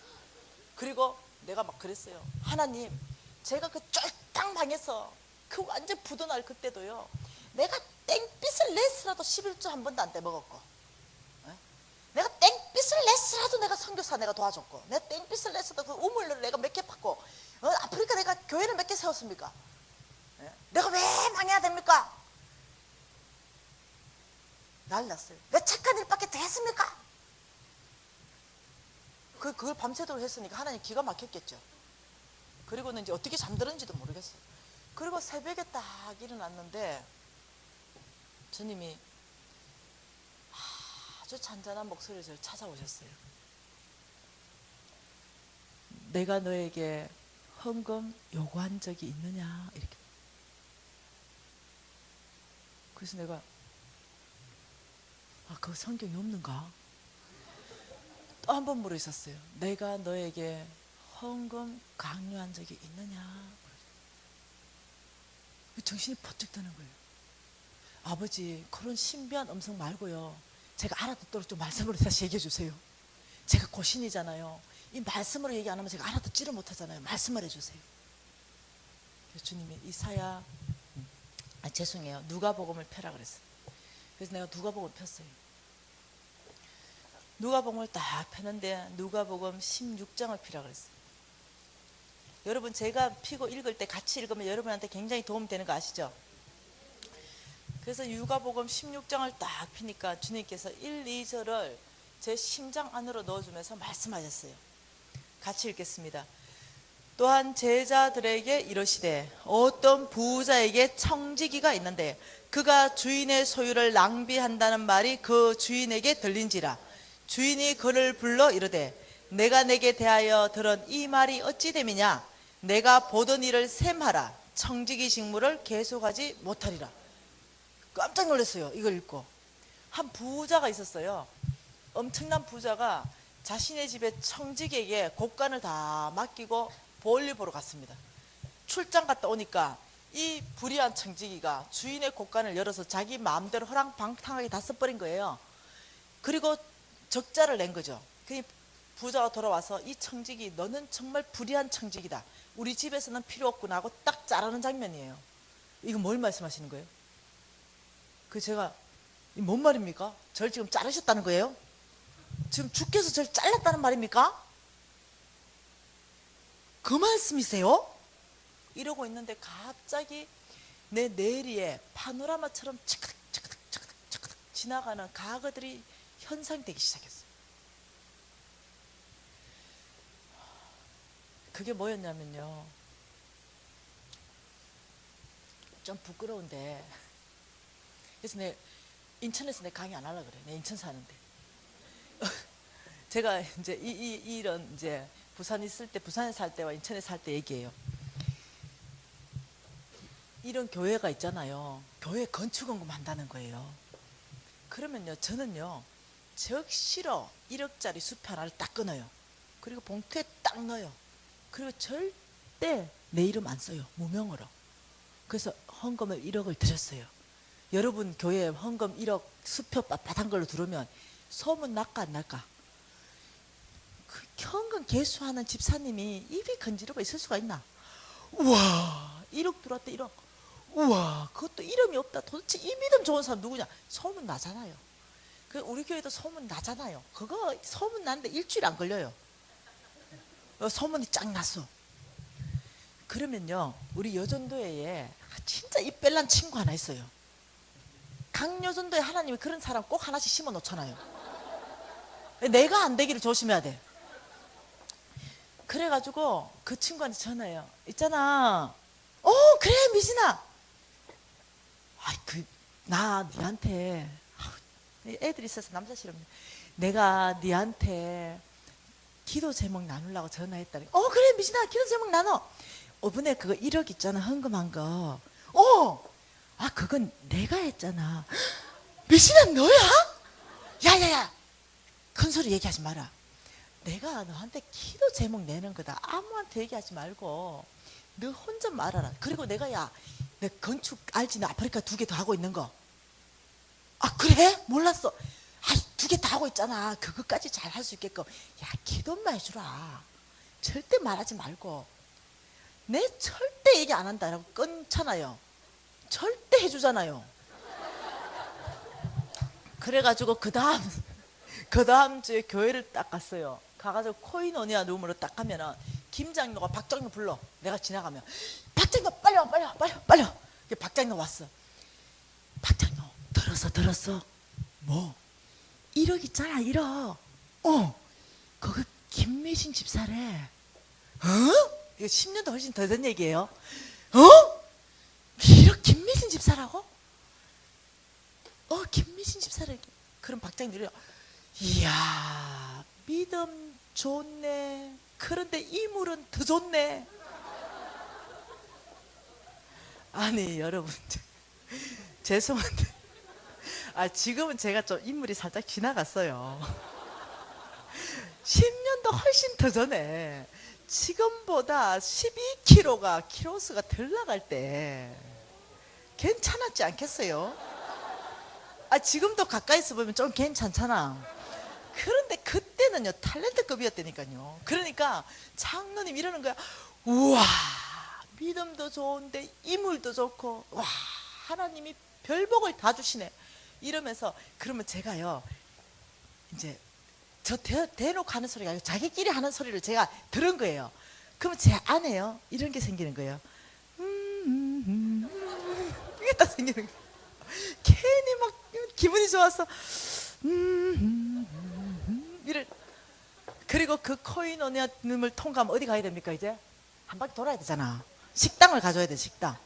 그리고 내가 막 그랬어요. 하나님, 제가 그 쫄딱 망해서 그 완전 부도날 그때도요, 내가 땡빛을 냈으라도 11조 한 번도 안 떼먹었고, 내가 땡빛을 냈으라도 내가 선교사 내가 도와줬고, 내가 땡빛을 냈어도 그 우물을 내가 몇 개 팠고, 아프리카 내가 교회를 몇 개 세웠습니까? 내가 왜 망해야 됩니까? 난리 났어요. 내 착한 일밖에 더 했습니까? 그걸 밤새도록 했으니까 하나님 기가 막혔겠죠. 그리고는 이제 어떻게 잠들었는지도 모르겠어요. 그리고 새벽에 딱 일어났는데 주님이 아주 잔잔한 목소리로 저를 찾아오셨어요. 내가 너에게 헌금 요구한 적이 있느냐, 이렇게. 그래서 내가 그 성경이 없는가? 또 한 번 물어 있었어요. 내가 너에게 헌금 강요한 적이 있느냐? 정신이 번쩍 드는 거예요. 아버지, 그런 신비한 음성 말고요, 제가 알아듣도록 좀 말씀으로 다시 얘기해 주세요. 제가 고신이잖아요. 이 말씀으로 얘기 안 하면 제가 알아듣지를 못하잖아요. 말씀을 해주세요. 그래서 주님이 이사야, 죄송해요, 누가복음을 펴라 그랬어요. 그래서 내가 누가복음을 폈어요. 누가복음을 딱 펴는데 누가복음 16장을 피라 그랬어요. 여러분, 제가 피고 읽을 때 같이 읽으면 여러분한테 굉장히 도움이 되는 거 아시죠? 그래서 누가복음 16장을 딱 피니까 주님께서 1, 2절을 제 심장 안으로 넣어주면서 말씀하셨어요. 같이 읽겠습니다. 또한 제자들에게 이르시되 어떤 부자에게 청지기가 있는데 그가 주인의 소유를 낭비한다는 말이 그 주인에게 들린지라. 주인이 그를 불러 이르되 내가 내게 대하여 들은 이 말이 어찌 됨이냐? 내가 보던 일을 셈하라. 청지기 직무를 계속하지 못하리라. 깜짝 놀랐어요. 이걸 읽고. 한 부자가 있었어요. 엄청난 부자가 자신의 집에 청지기에게 곳간을 다 맡기고 볼일 보러 갔습니다. 출장 갔다 오니까 이 불의한 청지기가 주인의 곳간을 열어서 자기 마음대로 허랑방탕하게 다 써버린 거예요. 그리고 적자를 낸 거죠. 그 부자가 돌아와서 이 청지기, 너는 정말 불의한 청지기다. 우리 집에서는 필요 없구나 하고 딱 자르는 장면이에요. 이거 뭘 말씀하시는 거예요? 제가 뭔 말입니까? 저를 지금 자르셨다는 거예요? 지금 주께서 저를 잘랐다는 말입니까? 그 말씀이세요? 이러고 있는데 갑자기 내 뇌리에 파노라마처럼 척득 지나가는 과거들이 현상되기 시작했어요. 그게 뭐였냐면요, 좀 부끄러운데, 그래서 인천에서 내 강의 안 하려고 그래. 내 인천 사는데. 제가 이제 이런 이제 부산에 살 때와 인천에 살 때 얘기해요. 이런 교회가 있잖아요. 교회 건축원금 한다는 거예요. 그러면요, 저는요, 적시로 1억짜리 수표 하나를 딱 끊어요. 그리고 봉투에 딱 넣어요. 그리고 절대 내 이름 안 써요. 무명으로. 그래서 헌금을 1억을 드렸어요. 여러분 교회에 헌금 1억 수표 빳빳한 걸로 들어오면 소문 날까 안 날까? 그 현금 개수하는 집사님이 입이 건지르고 있을 수가 있나? 우와, 1억 들어왔다. 1억. 우와, 그것도 이름이 없다. 도대체 이 믿음 좋은 사람 누구냐? 소문 나잖아요. 우리 교회도 소문 나잖아요. 그거 소문 나는데 일주일 안 걸려요. 소문이 쫙 났어. 그러면요, 우리 여전도회에 진짜 입벨란 친구 하나 있어요. 각 여전도에 하나님이 그런 사람 꼭 하나씩 심어 놓잖아요. 내가 안 되기를 조심해야 돼. 그래가지고 그 친구한테 전화해요. 있잖아, 그래 미진아, 나 니한테, 애들이 있어서 남자 싫으면 내가 니한테 기도 제목 나누려고 전화했다니. 그래 미진아, 기도 제목 나눠. 이번에 그거 1억 있잖아, 헌금한 거. 그건 내가 했잖아. 미진아, 너야? 야야야, 큰 소리 얘기하지 마라. 내가 너한테 기도 제목 내는 거다. 아무한테 얘기하지 말고 너 혼자 말하라. 그리고 내가, 내 건축 알지? 나 아프리카 2개 더 하고 있는 거. 그래? 몰랐어. 2개 다 하고 있잖아. 그것까지 잘 할 수 있게끔. 기도만 해주라. 절대 말하지 말고. 내 절대 얘기 안 한다라고 끊잖아요. 절대 해주잖아요. 그래가지고 그 다음 주에 교회를 딱 갔어요. 가가지고 코이노니아 룸으로 딱 가면은 김장로가 박장로 불러. 내가 지나가면 박장로 빨리 와. 박장로 왔어. 박장로 들었어. 뭐? 1억 있잖아, 1억. 그거 김미진 집사래. 이거 10년도 훨씬 더 된 얘기예요. 1억 김미진 집사라고? 김미진 집사래. 그럼 박장들이, 이야, 믿음 좋네. 그런데 이물은 더 좋네. 아니 여러분, 죄송한데 지금은 제가 좀 인물이 살짝 지나갔어요. 10년도 훨씬 더 전에 지금보다 12kg가 키로수가 덜 나갈 때 괜찮았지 않겠어요? 지금도 가까이서 보면 좀 괜찮잖아. 그런데 그때는요 탤런트급이었다니까요. 그러니까 장로님 이러는 거야. 우와, 믿음도 좋은데 인물도 좋고, 와, 하나님이 별복을 다 주시네. 이러면서, 그러면 제가요 이제 저 대놓고 하는 소리가 아니고 자기끼리 하는 소리를 제가 들은 거예요. 그러면 제 안에요 이런 게 생기는 거예요. 이게 딱 생기는 거예요. 괜히 막 기분이 좋아서 이래. 그리고 그 코이노니아님을 통과하면 어디 가야 됩니까? 이제 한 바퀴 돌아야 되잖아. 식당을 가져야 돼, 식당.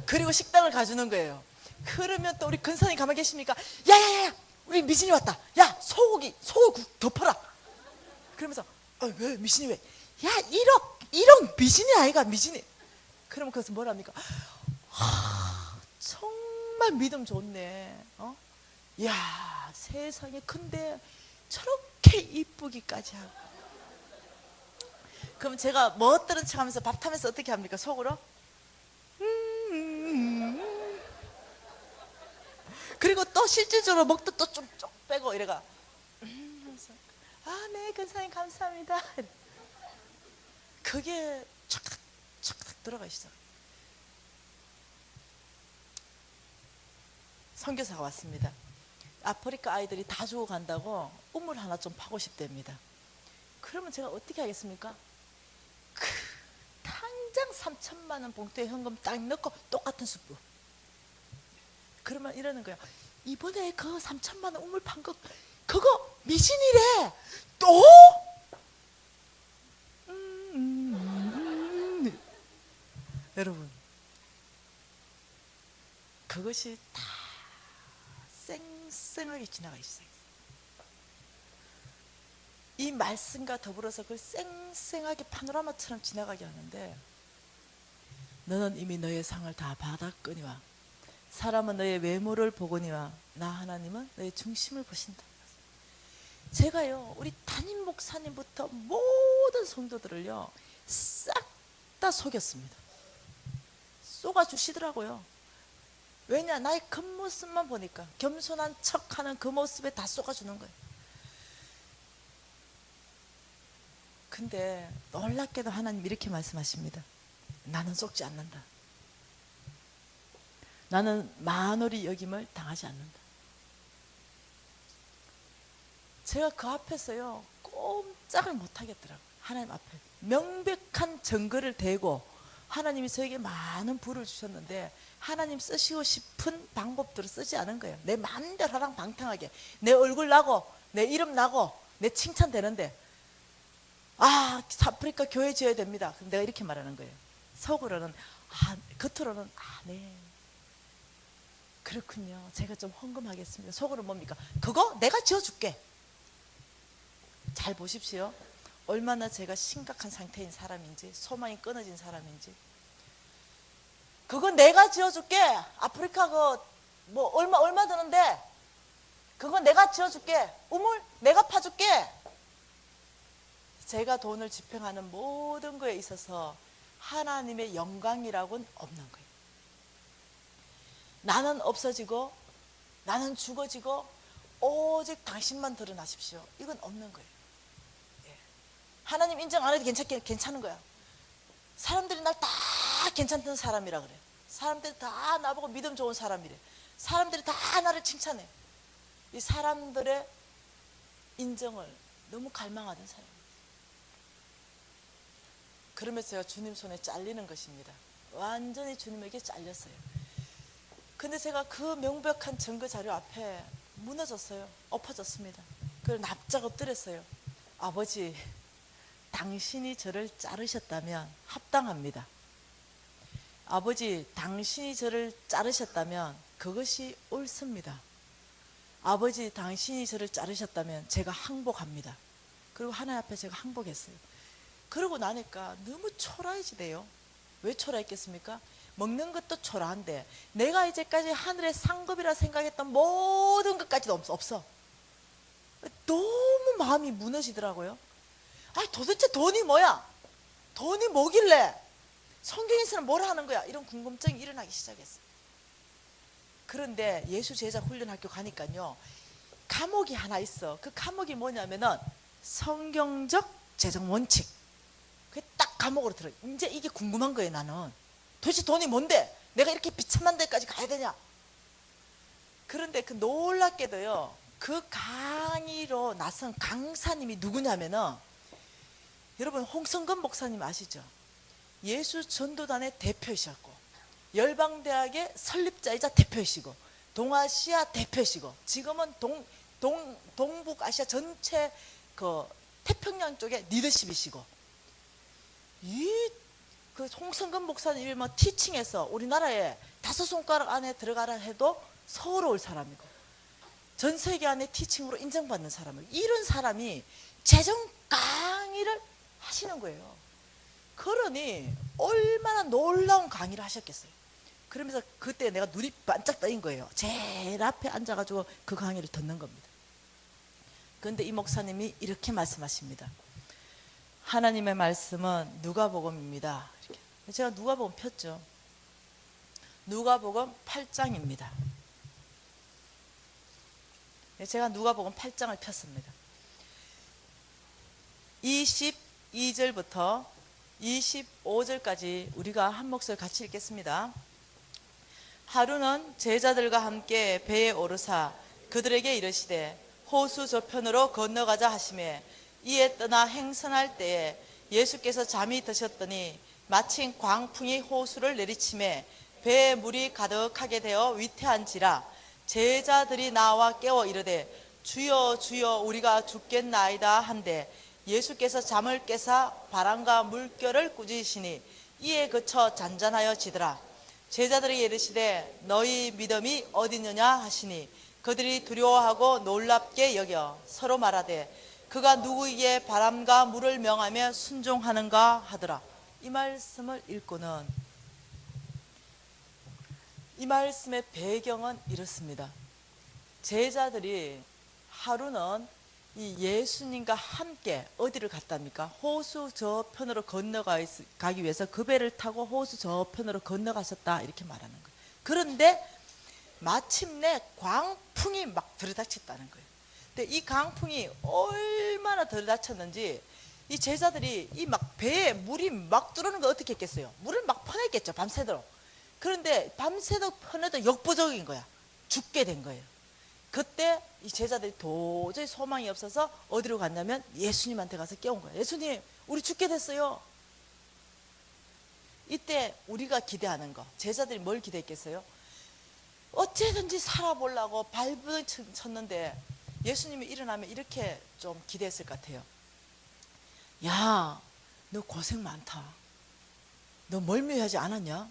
그리고 식당을 가주는 거예요. 그러면 또 우리 근사님 가만히 계십니까? 야야야, 우리 미진이 왔다. 야, 소고기국 덮어라. 그러면서 왜 미진이 왜? 야, 1억 미진이 아이가, 미진이. 그러면 그것은 뭐랍니까? 정말 믿음 좋네. 야, 세상에 큰데 저렇게 이쁘기까지 하고. 그럼 제가 멋들은 척하면서 밥 타면서 어떻게 합니까? 속으로? 그리고 또 실질적으로 먹도 또 좀 빼고 이래가. 네, 근사님 감사합니다. 그게 착착 들어가 있어. 선교사가 왔습니다. 아프리카 아이들이 다 죽어간다고 우물 하나 좀 파고 싶답니다. 그러면 제가 어떻게 하겠습니까? 당장 3천만 원 봉투에 현금 딱 넣고 똑같은 수프. 그러면 이러는 거야. 이번에 그 3천만 원 우물 판 거 그거 미신이래. 또? 여러분, 그것이 다 쌩쌩하게 지나가 있어요. 이 말씀과 더불어서 그걸 쌩쌩하게 파노라마처럼 지나가게 하는데, 너는 이미 너의 상을 다 받았거니와 사람은 너의 외모를 보거니와 나 하나님은 너의 중심을 보신다. 제가요 우리 담임 목사님부터 모든 성도들을요 싹 다 속였습니다. 쏘아주시더라고요. 왜냐, 나의 겉모습만 보니까 겸손한 척하는 그 모습에 다 쏘아주는 거예요. 근데 놀랍게도 하나님 이렇게 말씀하십니다. 나는 속지 않는다. 나는 만홀히 여김을 당하지 않는다. 제가 그 앞에서요 꼼짝을 못 하겠더라고요. 하나님 앞에 명백한 증거를 대고 하나님이 저에게 많은 부를 주셨는데 하나님 쓰시고 싶은 방법들을 쓰지 않은 거예요. 내 마음대로 하랑방탕하게 내 얼굴 나고 내 이름 나고 내 칭찬되는데, 아프리카 교회 지어야 됩니다. 그럼 내가 이렇게 말하는 거예요. 속으로는 겉으로는 네, 그렇군요. 제가 좀 헌금하겠습니다. 속으로 뭡니까? 그거 내가 지어줄게. 잘 보십시오. 얼마나 제가 심각한 상태인 사람인지, 소망이 끊어진 사람인지. 그거 내가 지어줄게. 아프리카 뭐 얼마 드는데 그거 내가 지어줄게. 우물 내가 파줄게. 제가 돈을 집행하는 모든 거에 있어서 하나님의 영광이라고는 없는 거예요. 나는 없어지고 나는 죽어지고 오직 당신만 드러나십시오. 이건 없는 거예요. 하나님 인정 안 해도 괜찮은 거야. 사람들이 날 다 괜찮던 사람이라 그래. 사람들이 다 나보고 믿음 좋은 사람이래. 사람들이 다 나를 칭찬해. 이 사람들의 인정을 너무 갈망하던 사람. 그러면서 제가 주님 손에 잘리는 것입니다. 완전히 주님에게 잘렸어요. 근데 제가 그 명백한 증거 자료 앞에 무너졌어요. 엎어졌습니다. 그래서 납작 엎드렸어요. 아버지, 당신이 저를 자르셨다면 합당합니다. 아버지, 당신이 저를 자르셨다면 그것이 옳습니다. 아버지, 당신이 저를 자르셨다면 제가 항복합니다. 그리고 하나님 앞에 제가 항복했어요. 그러고 나니까 너무 초라해지대요. 왜 초라했겠습니까? 먹는 것도 초라한데 내가 이제까지 하늘의 상급이라 생각했던 모든 것까지도 없어. 너무 마음이 무너지더라고요. 도대체 돈이 뭐야? 돈이 뭐길래? 성경에서는 뭐라 하는 거야? 이런 궁금증이 일어나기 시작했어요. 그런데 예수 제자 훈련학교 가니까요, 과목이 하나 있어. 그 과목이 뭐냐면은 성경적 재정 원칙. 그게 딱 과목으로 들어요. 이제 이게 궁금한 거예요. 나는 도대체 돈이 뭔데 내가 이렇게 비참한 데까지 가야 되냐? 그런데 그 놀랍게도요, 그 강의로 나선 강사님이 누구냐면은, 여러분 홍성근 목사님 아시죠? 예수 전도단의 대표이셨고 열방대학의 설립자이자 대표이시고 동아시아 대표이시고 지금은 동북아시아 전체 그 태평양 쪽의 리더십이시고, 그 홍성근 목사님이 뭐 티칭해서 우리나라에 5손가락 안에 들어가라 해도 서러울 사람이고 전 세계 안에 티칭으로 인정받는 사람이고, 이런 사람이 재정 강의를 하시는 거예요. 그러니 얼마나 놀라운 강의를 하셨겠어요. 그러면서 그때 내가 눈이 반짝 떠인 거예요. 제일 앞에 앉아가지고 그 강의를 듣는 겁니다. 그런데 이 목사님이 이렇게 말씀하십니다. 하나님의 말씀은 누가복음입니다. 이렇게. 제가 누가복음 폈죠. 누가복음 8장입니다. 제가 누가복음 8장을 폈습니다. 22절부터 25절까지 우리가 한 목소리 같이 읽겠습니다. 하루는 제자들과 함께 배에 오르사 그들에게 이르시되 호수 저편으로 건너가자 하시매, 이에 떠나 행선할 때에 예수께서 잠이 드셨더니 마침 광풍이 호수를 내리치매 배에 물이 가득하게 되어 위태한지라. 제자들이 나와 깨워 이르되 주여 주여 우리가 죽겠나이다 한데, 예수께서 잠을 깨사 바람과 물결을 꾸짖으시니 이에 그쳐 잔잔하여 지더라. 제자들이 이르시되 너희 믿음이 어디느냐 하시니 그들이 두려워하고 놀랍게 여겨 서로 말하되 그가 누구에게 바람과 물을 명하며 순종하는가 하더라. 이 말씀을 읽고는 이 말씀의 배경은 이렇습니다. 제자들이 하루는 이 예수님과 함께 어디를 갔답니까? 호수 저편으로 건너가기 위해서 그 배를 타고 호수 저편으로 건너가셨다, 이렇게 말하는 거예요. 그런데 마침내 광풍이 막 들이닥쳤다는 거예요. 근데 이 강풍이 얼마나 들이닥쳤는지 이 제자들이 이 막 배에 물이 막 들어오는 거 어떻게 했겠어요? 물을 막 퍼냈겠죠, 밤새도록. 그런데 밤새도록 퍼내도 역부족인 거야. 죽게 된 거예요. 그때 이 제자들이 도저히 소망이 없어서 어디로 갔냐면 예수님한테 가서 깨운 거예요. 예수님, 우리 죽게 됐어요. 이때 우리가 기대하는 거, 제자들이 뭘 기대했겠어요? 어찌든지 살아보려고 발버둥 쳤는데 예수님이 일어나면 이렇게 좀 기대했을 것 같아요. 야, 너 고생 많다. 너 멀미하지 않았냐?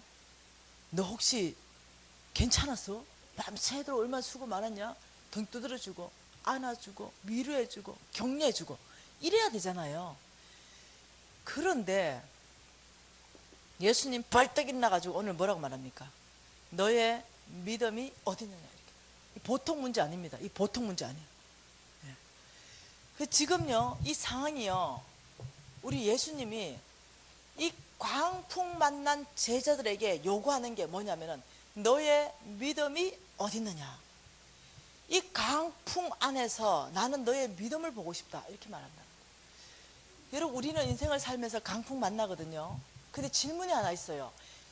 너 혹시 괜찮았어? 밤새도록 얼마나 수고 많았냐? 등 두드려주고 안아주고 위로해주고 격려해주고 이래야 되잖아요. 그런데 예수님 벌떡 일어나가지고 오늘 뭐라고 말합니까? 너의 믿음이 어디 있느냐, 이렇게. 보통 문제 아닙니다. 이 보통 문제 아니에요. 예. 지금요 이 상황이요, 우리 예수님이 이 광풍 만난 제자들에게 요구하는 게 뭐냐면은 너의 믿음이 어디 있느냐, 이 강풍 안에서 나는 너의 믿음을 보고 싶다, 이렇게 말한다. 여러분, 우리는 인생을 살면서 강풍 만나거든요. 근데 질문이 하나 있어요.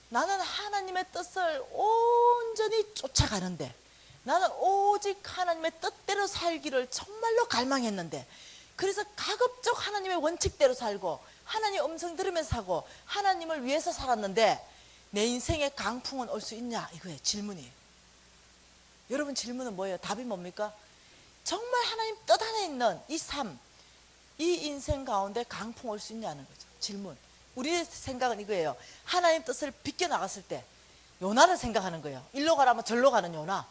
나는 하나님의 뜻을 온전히 쫓아가는데, 나는 오직 하나님의 뜻대로 살기를 정말로 갈망했는데, 그래서 가급적 하나님의 원칙대로 살고 하나님 음성 들으면서 사고 하나님을 위해서 살았는데 내 인생에 강풍은 올 수 있냐, 이거예요. 질문이에요. 여러분, 질문은 뭐예요? 답이 뭡니까? 정말 하나님 뜻 안에 있는 이 삶, 이 인생 가운데 강풍 올 수 있냐는 거죠. 질문. 우리의 생각은 이거예요. 하나님 뜻을 비껴나갔을 때 요나를 생각하는 거예요. 일로 가라면 절로 가는 요나.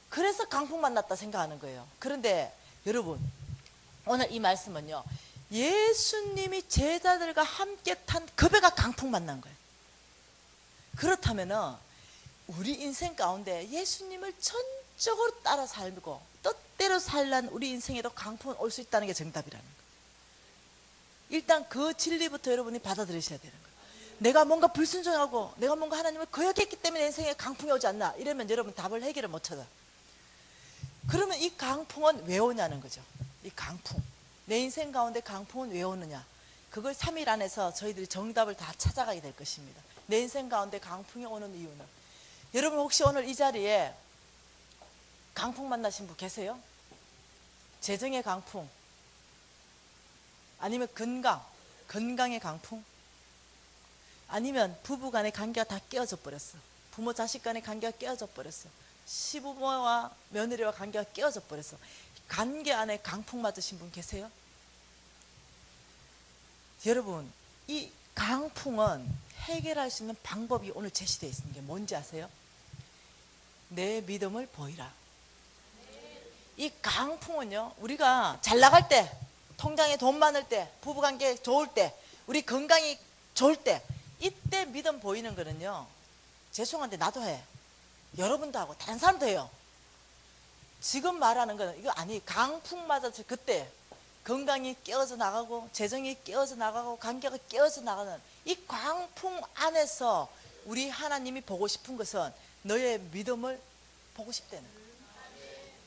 그래서 강풍 만났다 생각하는 거예요. 그런데 여러분, 오늘 이 말씀은요, 예수님이 제자들과 함께 탄 그 배가 강풍 만난 거예요. 그렇다면은 우리 인생 가운데 예수님을 전적으로 따라 살고 뜻대로 살란 우리 인생에도 강풍은 올 수 있다는 게 정답이라는 거예요. 일단 그 진리부터 여러분이 받아들이셔야 되는 거예요. 내가 뭔가 불순종하고 내가 뭔가 하나님을 거역했기 때문에 내 인생에 강풍이 오지 않나, 이러면 여러분 답을 해결을 못 찾아. 그러면 이 강풍은 왜 오냐는 거죠. 이 강풍, 내 인생 가운데 강풍은 왜 오느냐, 그걸 3일 안에서 저희들이 정답을 다 찾아가게 될 것입니다. 내 인생 가운데 강풍이 오는 이유는, 여러분 혹시 오늘 이 자리에 강풍 만나신 분 계세요? 재정의 강풍, 아니면 건강의 강풍, 아니면 부부 간의 관계가 다 깨어져 버렸어. 부모 자식 간의 관계가 깨어져 버렸어. 시부모와 며느리와 관계가 깨어져 버렸어. 관계 안에 강풍 맞으신 분 계세요? 여러분, 이 강풍은 해결할 수 있는 방법이 오늘 제시되어 있는 게 뭔지 아세요? 내 믿음을 보이라. 이 강풍은요, 우리가 잘 나갈 때, 통장에 돈 많을 때, 부부관계 좋을 때, 우리 건강이 좋을 때, 이때 믿음 보이는 거는요, 죄송한데 나도 해, 여러분도 하고 다른 사람도 해요. 지금 말하는 거는 이거 아니, 강풍 맞아서 그때 건강이 깨어져 나가고 재정이 깨어져 나가고 관계가 깨어져 나가는 이 강풍 안에서 우리 하나님이 보고 싶은 것은 너의 믿음을 보고 싶다는 거예요.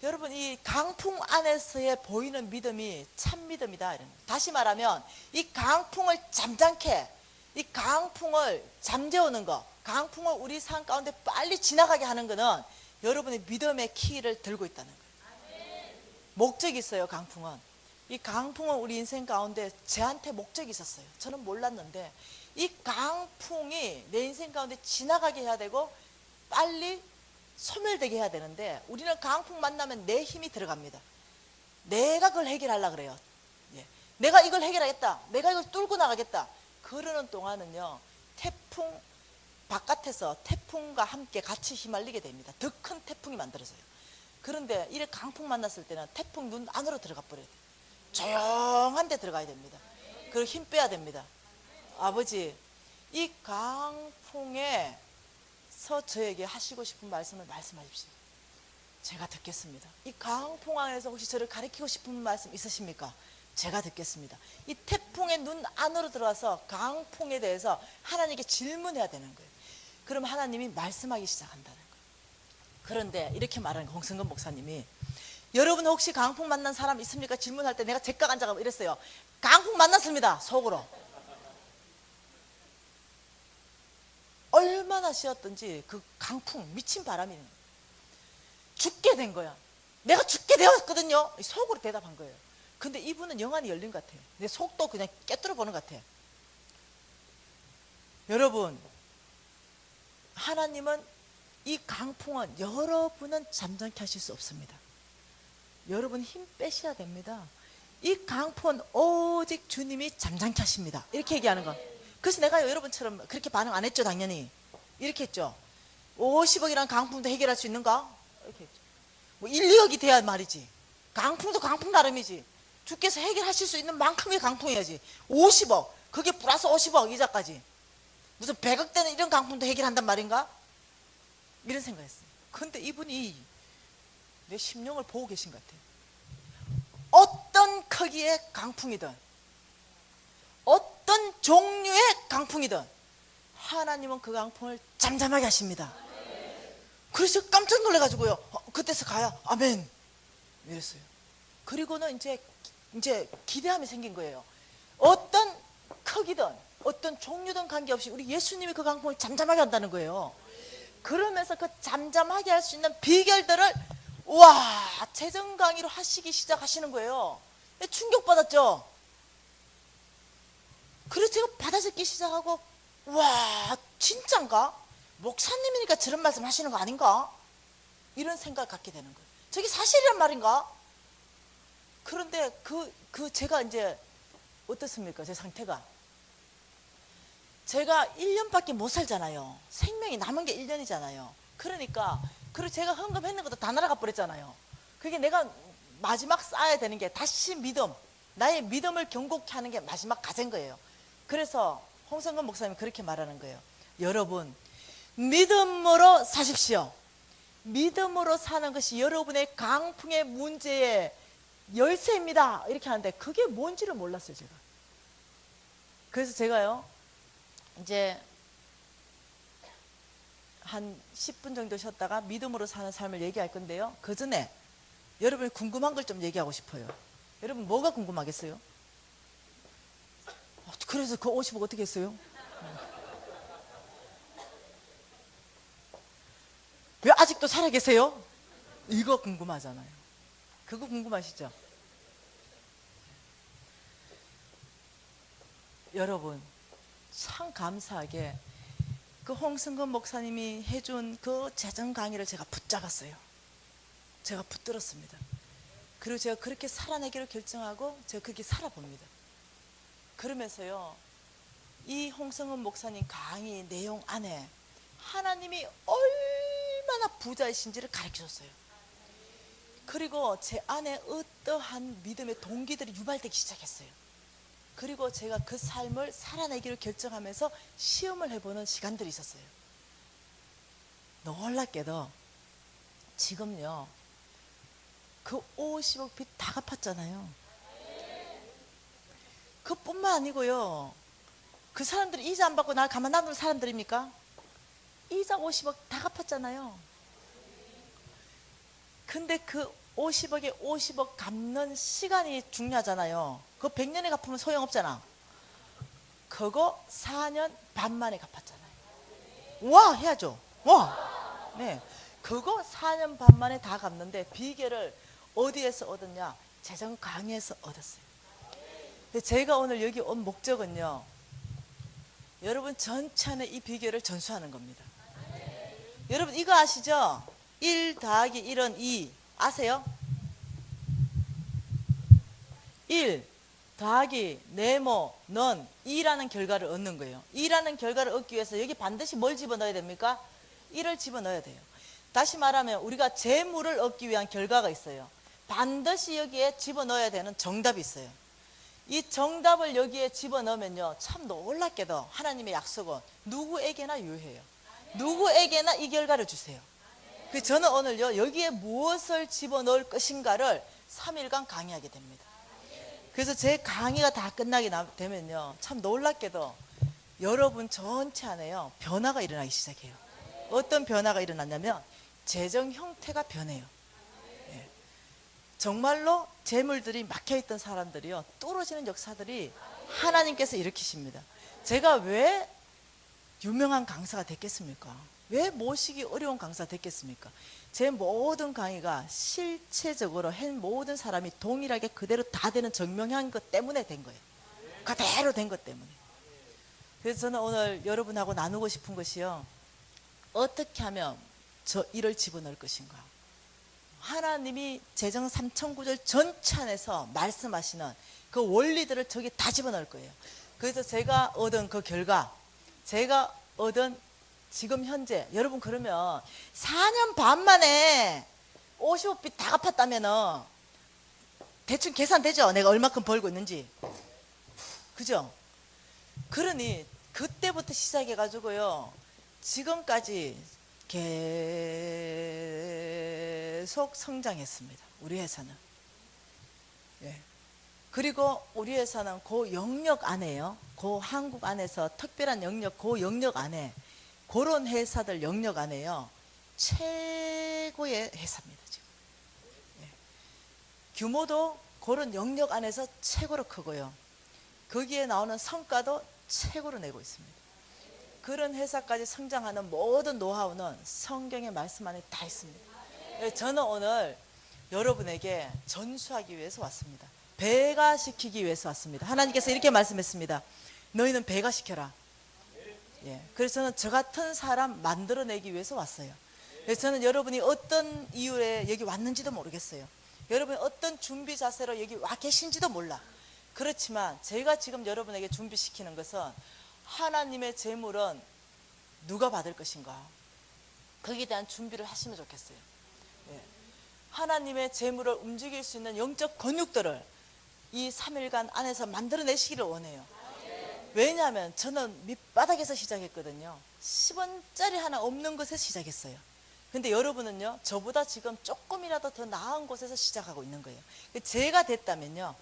여러분, 이 강풍 안에서의 보이는 믿음이 참 믿음이다. 다시 말하면 이 강풍을 잠잠케, 이 강풍을 잠재우는 거, 강풍을 우리 삶 가운데 빨리 지나가게 하는 거는 여러분의 믿음의 키를 들고 있다는 거예요. 목적이 있어요. 강풍은, 이 강풍은 우리 인생 가운데 저한테 목적이 있었어요. 저는 몰랐는데 이 강풍이 내 인생 가운데 지나가게 해야 되고 빨리 소멸되게 해야 되는데, 우리는 강풍 만나면 내 힘이 들어갑니다. 내가 그걸 해결하려고 그래요. 예. 내가 이걸 해결하겠다, 내가 이걸 뚫고 나가겠다. 그러는 동안은요, 태풍 바깥에서 태풍과 함께 같이 휘말리게 됩니다. 더 큰 태풍이 만들어져요. 그런데 이래 강풍 만났을 때는 태풍 눈 안으로 들어가 버려야 돼요. 조용한 데 들어가야 됩니다. 그리고 힘 빼야 됩니다. 아버지, 이 강풍에서 저에게 하시고 싶은 말씀을 말씀하십시오. 제가 듣겠습니다. 이 강풍 안에서 혹시 저를 가르치고 싶은 말씀 있으십니까? 제가 듣겠습니다. 이 태풍의 눈 안으로 들어와서 강풍에 대해서 하나님께 질문해야 되는 거예요. 그럼 하나님이 말씀하기 시작한다는 거예요. 그런데 이렇게 말하는 거예요. 홍승근 목사님이, 여러분 혹시 강풍 만난 사람 있습니까? 질문할 때 내가 제깍 앉아가고 이랬어요. 강풍 만났습니다. 속으로. 얼마나 쉬었던지 그 강풍, 미친 바람이 죽게 된 거야. 내가 죽게 되었거든요. 속으로 대답한 거예요. 근데 이분은 영안이 열린 것 같아요. 내 속도 그냥 깨뚫어 보는 것 같아요. 여러분, 하나님은 이 강풍은 여러분은 잠잠케 하실 수 없습니다. 여러분 힘 빼셔야 됩니다. 이 강풍은 오직 주님이 잠잠케 하십니다. 이렇게 얘기하는 거. 그래서 내가 여러분처럼 그렇게 반응 안 했죠. 당연히 이렇게 했죠. 50억이란 강풍도 해결할 수 있는가? 이렇게 했죠. 뭐 1, 2억이 돼야 말이지. 강풍도 강풍 나름이지. 주께서 해결하실 수 있는 만큼의 강풍이야지. 50억 그게 플러스 50억 이자까지. 무슨 100억 되는 이런 강풍도 해결한단 말인가? 이런 생각했어요. 근데 이분이 내 심령을 보고 계신 것 같아요. 어떤 크기의 강풍이든 어떤 종류의 강풍이든 하나님은 그 강풍을 잠잠하게 하십니다. 그래서 깜짝 놀래가지고요. 그때서 가야 아멘 이랬어요. 그리고는 이제 기대함이 생긴 거예요. 어떤 크기든 어떤 종류든 관계없이 우리 예수님이 그 강풍을 잠잠하게 한다는 거예요. 그러면서 그 잠잠하게 할 수 있는 비결들을 재정 강의로 하시기 시작하시는 거예요. 충격받았죠. 그래서 제가 받아 적기 시작하고 진짠가? 목사님이니까 저런 말씀 하시는 거 아닌가? 이런 생각을 갖게 되는 거예요. 저게 사실이란 말인가? 그런데 제가 이제 어떻습니까? 제 상태가 제가 1년밖에 못 살잖아요. 생명이 남은 게 1년이잖아요. 그러니까 그리고 제가 헌금했는 것도 다 날아가 버렸잖아요. 그게 내가 마지막 쌓아야 되는 게 다시 믿음, 나의 믿음을 견고케 하는 게 마지막 과제인 거예요. 그래서 홍성근 목사님이 그렇게 말하는 거예요. 여러분 믿음으로 사십시오. 믿음으로 사는 것이 여러분의 강풍의 문제의 열쇠입니다. 이렇게 하는데 그게 뭔지를 몰랐어요. 제가. 그래서 제가요 이제 한 10분 정도 쉬었다가 믿음으로 사는 삶을 얘기할 건데요. 그 전에 여러분이 궁금한 걸 좀 얘기하고 싶어요. 여러분 뭐가 궁금하겠어요? 그래서 그 50억 어떻게 했어요? 왜 아직도 살아 계세요? 이거 궁금하잖아요. 그거 궁금하시죠? 여러분 참 감사하게 그 홍승건 목사님이 해준 그 재정 강의를 제가 붙잡았어요. 제가 붙들었습니다. 그리고 제가 그렇게 살아내기로 결정하고 제가 그렇게 살아봅니다. 그러면서요 이 홍성은 목사님 강의 내용 안에 하나님이 얼마나 부자이신지를 가르쳐줬어요. 그리고 제 안에 어떠한 믿음의 동기들이 유발되기 시작했어요. 그리고 제가 그 삶을 살아내기로 결정하면서 시험을 해보는 시간들이 있었어요. 놀랍게도 지금요 그 50억 빚 다 갚았잖아요. 그뿐만 아니고요 그 사람들이 이자 안 받고 날 가만 놔둔 사람들입니까? 이자 50억 다 갚았잖아요. 근데 그 50억에 50억 갚는 시간이 중요하잖아요. 그거 100년에 갚으면 소용없잖아. 그거 4년 반 만에 갚았잖아요. 해야죠. 네, 그거 4년 반 만에 다 갚는데 비결을 어디에서 얻었냐? 재정 강의에서 얻었어요. 근데 제가 오늘 여기 온 목적은요 여러분 전체 안에 이 비결을 전수하는 겁니다. 여러분 이거 아시죠? 1 더하기 1은 2 아세요? 1 더하기 네모 넌 2라는 결과를 얻는 거예요. 2라는 결과를 얻기 위해서 여기 반드시 뭘 집어넣어야 됩니까? 1을 집어넣어야 돼요. 다시 말하면 우리가 재물을 얻기 위한 결과가 있어요. 반드시 여기에 집어넣어야 되는 정답이 있어요. 이 정답을 여기에 집어넣으면요 참 놀랍게도 하나님의 약속은 누구에게나 유효해요. 누구에게나 이 결과를 주세요. 그래서 저는 오늘요 여기에 무엇을 집어넣을 것인가를 3일간 강의하게 됩니다. 그래서 제 강의가 다 끝나게 되면요 참 놀랍게도 여러분 전체 안에요 변화가 일어나기 시작해요. 어떤 변화가 일어났냐면 재정 형태가 변해요. 정말로 재물들이 막혀있던 사람들이요 뚫어지는 역사들이 하나님께서 일으키십니다. 제가 왜 유명한 강사가 됐겠습니까? 왜 모시기 어려운 강사가 됐겠습니까? 제 모든 강의가 실체적으로 한 모든 사람이 동일하게 그대로 다 되는 증명한 것 때문에 된 거예요. 그대로 된 것 때문에. 그래서 저는 오늘 여러분하고 나누고 싶은 것이요 어떻게 하면 저 일을 집어넣을 것인가. 하나님이 재정 3,000구절 전체 안에서 말씀하시는 그 원리들을 저기 다 집어넣을 거예요. 그래서 제가 얻은 그 결과, 제가 얻은 지금 현재, 여러분 그러면 4년 반 만에 55빚 다 갚았다면은 대충 계산되죠? 내가 얼마큼 벌고 있는지. 그죠? 그러니 그때부터 시작해가지고요, 지금까지 계속 성장했습니다. 우리 회사는. 예. 그리고 우리 회사는 그 영역 안에요. 그 한국 안에서 특별한 영역, 그 영역 안에, 그런 회사들 영역 안에요, 최고의 회사입니다, 지금. 예. 규모도 그런 영역 안에서 최고로 크고요. 거기에 나오는 성과도 최고로 내고 있습니다. 그런 회사까지 성장하는 모든 노하우는 성경의 말씀 안에 다 있습니다. 저는 오늘 여러분에게 전수하기 위해서 왔습니다. 배가시키기 위해서 왔습니다. 하나님께서 이렇게 말씀했습니다. 너희는 배가시켜라. 예. 그래서 저는 저 같은 사람 만들어내기 위해서 왔어요. 그래서 저는 여러분이 어떤 이유에 여기 왔는지도 모르겠어요. 여러분이 어떤 준비 자세로 여기 와 계신지도 몰라. 그렇지만 제가 지금 여러분에게 준비시키는 것은, 하나님의 재물은 누가 받을 것인가, 거기에 대한 준비를 하시면 좋겠어요. 예. 하나님의 재물을 움직일 수 있는 영적 근육들을 이 3일간 안에서 만들어내시기를 원해요. 왜냐하면 저는 밑바닥에서 시작했거든요. 10원짜리 하나 없는 곳에서 시작했어요. 근데 여러분은요, 저보다 지금 조금이라도 더 나은 곳에서 시작하고 있는 거예요. 제가 됐다면요,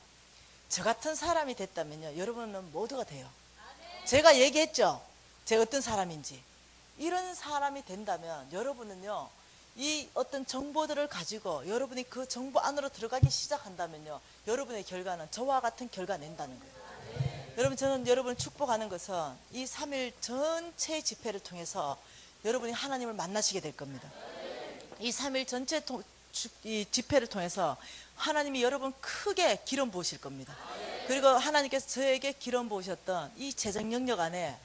저 같은 사람이 됐다면요, 여러분은 모두가 돼요. 제가 얘기했죠, 제가 어떤 사람인지. 이런 사람이 된다면 여러분은요, 이 어떤 정보들을 가지고 여러분이 그 정보 안으로 들어가기 시작한다면요, 여러분의 결과는 저와 같은 결과 낸다는 거예요. 여러분, 저는 여러분을 축복하는 것은 이 3일 전체 집회를 통해서 여러분이 하나님을 만나시게 될 겁니다. 이 3일 전체 이 집회를 통해서 하나님이 여러분 크게 기름 부으실 겁니다. 그리고 하나님께서 저에게 기름 부으셨던 이 재정 영역 안에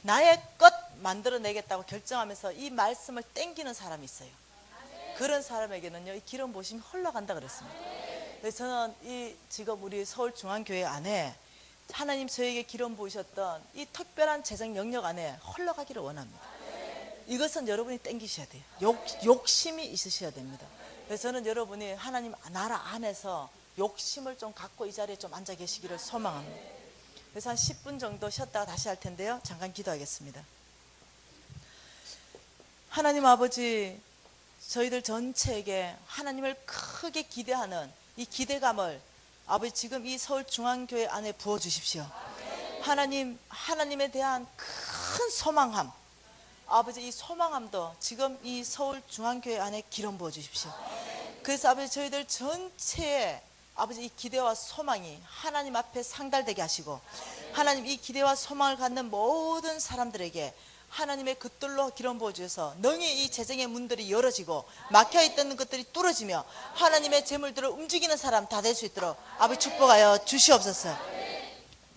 나의 것 만들어내겠다고 결정하면서 이 말씀을 땡기는 사람이 있어요. 그런 사람에게는요, 이 기름 부으심이 흘러간다 그랬습니다. 그래서 저는 이 지금 우리 서울중앙교회 안에 하나님 저에게 기름 부으셨던 이 특별한 재정 영역 안에 흘러가기를 원합니다. 이것은 여러분이 땡기셔야 돼요. 욕심이 있으셔야 됩니다. 그래서 저는 여러분이 하나님 나라 안에서 욕심을 좀 갖고 이 자리에 좀 앉아 계시기를 소망합니다. 그래서 한 10분 정도 쉬었다가 다시 할 텐데요, 잠깐 기도하겠습니다. 하나님 아버지, 저희들 전체에게 하나님을 크게 기대하는 이 기대감을 아버지 지금 이 서울중앙교회 안에 부어주십시오. 하나님, 하나님에 대한 큰 소망함, 아버지 이 소망함도 지금 이 서울중앙교회 안에 기름 부어주십시오. 그래서 아버지 저희들 전체에 아버지 이 기대와 소망이 하나님 앞에 상달되게 하시고, 하나님 이 기대와 소망을 갖는 모든 사람들에게 하나님의 그 뜰로 기름 부어주셔서 능히 이 재정의 문들이 열어지고 막혀있던 것들이 뚫어지며 하나님의 재물들을 움직이는 사람 다 될 수 있도록 아버지 축복하여 주시옵소서.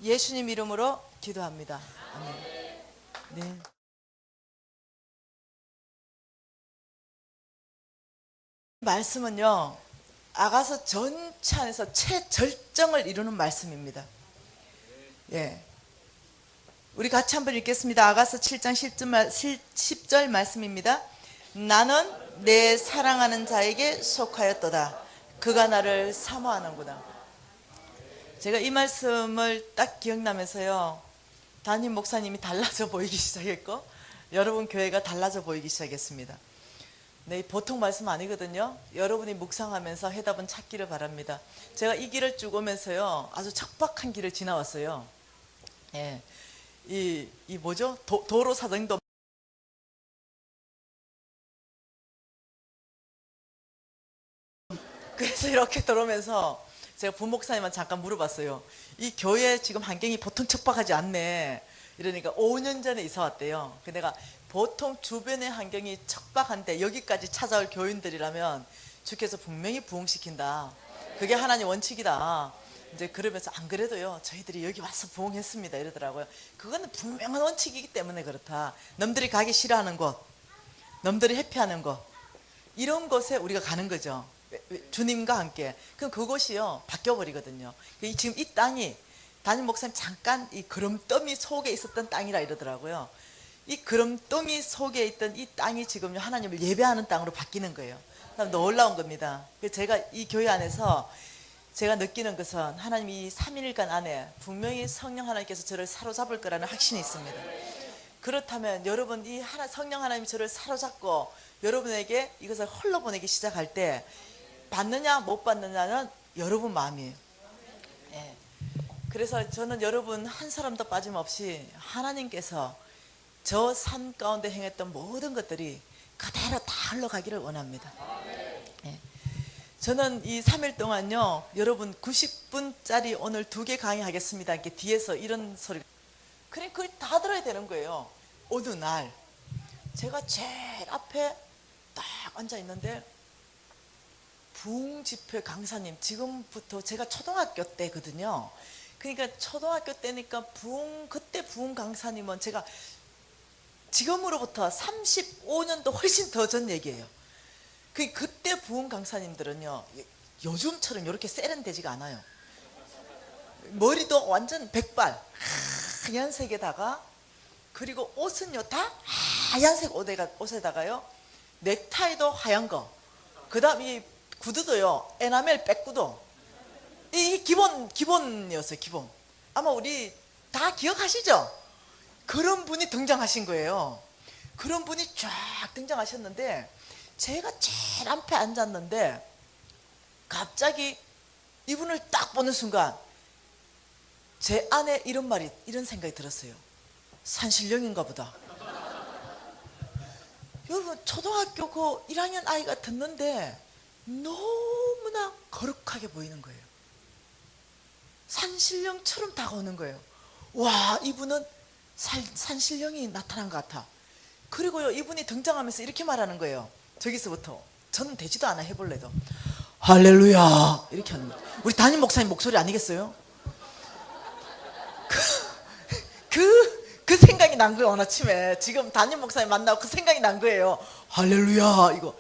예수님 이름으로 기도합니다. 아멘. 네. 말씀은요, 아가서 전체 안에서 최절정을 이루는 말씀입니다. 예. 우리 같이 한번 읽겠습니다. 아가서 7장 10절 말씀입니다. 나는 내 사랑하는 자에게 속하였도다. 그가 나를 사모하는구나. 제가 이 말씀을 딱 기억나면서요, 담임 목사님이 달라져 보이기 시작했고 여러분 교회가 달라져 보이기 시작했습니다. 네, 보통 말씀 아니거든요. 여러분이 묵상하면서 해답은 찾기를 바랍니다. 제가 이 길을 쭉 오면서요, 아주 척박한 길을 지나왔어요. 예. 이 뭐죠? 도로 사정도 그래서 이렇게 들어오면서 제가 부목사님한테 잠깐 물어봤어요. 이 교회 지금 환경이 보통 척박하지 않네. 이러니까 5년 전에 이사 왔대요. 근데 내가 보통 주변의 환경이 척박한데 여기까지 찾아올 교인들이라면 주께서 분명히 부흥시킨다. 그게 하나님 원칙이다. 이제 그러면서 안 그래도요, 저희들이 여기 와서 부흥했습니다 이러더라고요. 그거는 분명한 원칙이기 때문에 그렇다. 남들이 가기 싫어하는 곳, 남들이 회피하는 곳, 이런 곳에 우리가 가는 거죠. 주님과 함께. 그럼 그곳이요 바뀌어버리거든요. 지금 이 땅이 담임 목사님 잠깐 이 그름더미 속에 있었던 땅이라 이러더라고요. 이 그름더미 속에 있던 이 땅이 지금요 하나님을 예배하는 땅으로 바뀌는 거예요. 놀라운 겁니다. 제가 이 교회 안에서 제가 느끼는 것은 하나님이 3일간 안에 분명히 성령 하나님께서 저를 사로잡을 거라는 확신이 있습니다. 그렇다면 여러분 이 성령 하나님이 저를 사로잡고 여러분에게 이것을 흘러보내기 시작할 때 받느냐 못 받느냐는 여러분 마음이에요. 예. 그래서 저는 여러분 한 사람도 빠짐없이 하나님께서 저 삶 가운데 행했던 모든 것들이 그대로 다 흘러가기를 원합니다. 예. 저는 이 3일 동안요 여러분 90분짜리 오늘 2개 강의하겠습니다. 이렇게 뒤에서 이런 소리가 그냥 그걸 다 들어야 되는 거예요. 어느 날 제가 제일 앞에 딱 앉아 있는데 부흥집회 강사님, 지금부터 제가 초등학교 때거든요. 그러니까 초등학교 때니까 그때 부흥 강사님은 제가 지금으로부터 35년도 훨씬 더 전 얘기예요. 그때 부흥 강사님들은요 요즘처럼 이렇게 세련되지가 않아요. 머리도 완전 백발 하얀색에다가, 그리고 옷은요 다 하얀색 옷에다가요 넥타이도 하얀 거, 그 다음 이 구두도요 에나멜 백구두, 이 기본이었어요. 기본. 아마 우리 다 기억하시죠? 그런 분이 등장하신 거예요. 그런 분이 쫙 등장하셨는데 제가 제일 앞에 앉았는데 갑자기 이분을 딱 보는 순간 제 안에 이런 생각이 들었어요. 산신령인가 보다. 여러분 초등학교 그 1학년 아이가 듣는데 너무나 거룩하게 보이는 거예요. 산신령처럼 다가오는 거예요. 와, 이분은 산신령이 나타난 것 같아. 그리고요 이분이 등장하면서 이렇게 말하는 거예요. 저기서부터 저는 되지도 않아 해볼래도 할렐루야 이렇게 하는 거예요. 우리 담임 목사님 목소리 아니겠어요? 그 생각이 난 거예요. 어느 아침에 지금 담임 목사님 만나고 그 생각이 난 거예요. 할렐루야 이거.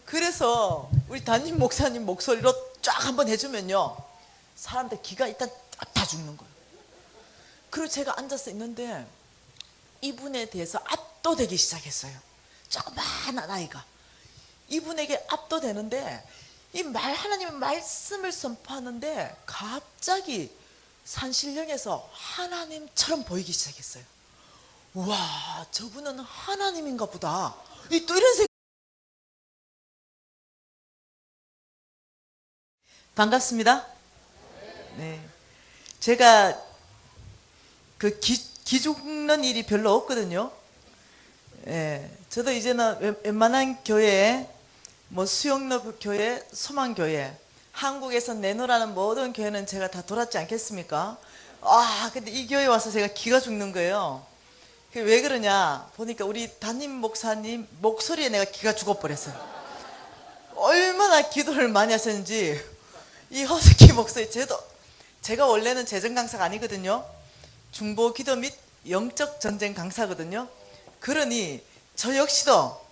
그래서 우리 담임 목사님 목소리로 쫙 한번 해주면요 사람들 기가 일단 다 죽는 거예요. 그리고 제가 앉아서 있는데 이분에 대해서 압도되기 시작했어요. 조그마한 아이가 이분에게 압도되는데 하나님의 말씀을 선포하는데 갑자기 산신령에서 하나님처럼 보이기 시작했어요. 와, 저분은 하나님인가 보다. 또 이런 생각. 반갑습니다. 네, 제가 그 기죽는 일이 별로 없거든요. 예, 저도 이제는 웬만한 교회, 뭐 수영로 교회, 소망교회, 한국에서 내놓으라는 모든 교회는 제가 다 돌았지 않겠습니까? 근데 이 교회 와서 제가 기가 죽는 거예요. 왜 그러냐 보니까 우리 담임 목사님 목소리에 내가 기가 죽어버렸어요. 얼마나 기도를 많이 하셨는지 이 허스키 목소리. 제가 원래는 재정 강사가 아니거든요. 중보 기도 및 영적 전쟁 강사거든요. 그러니 저 역시도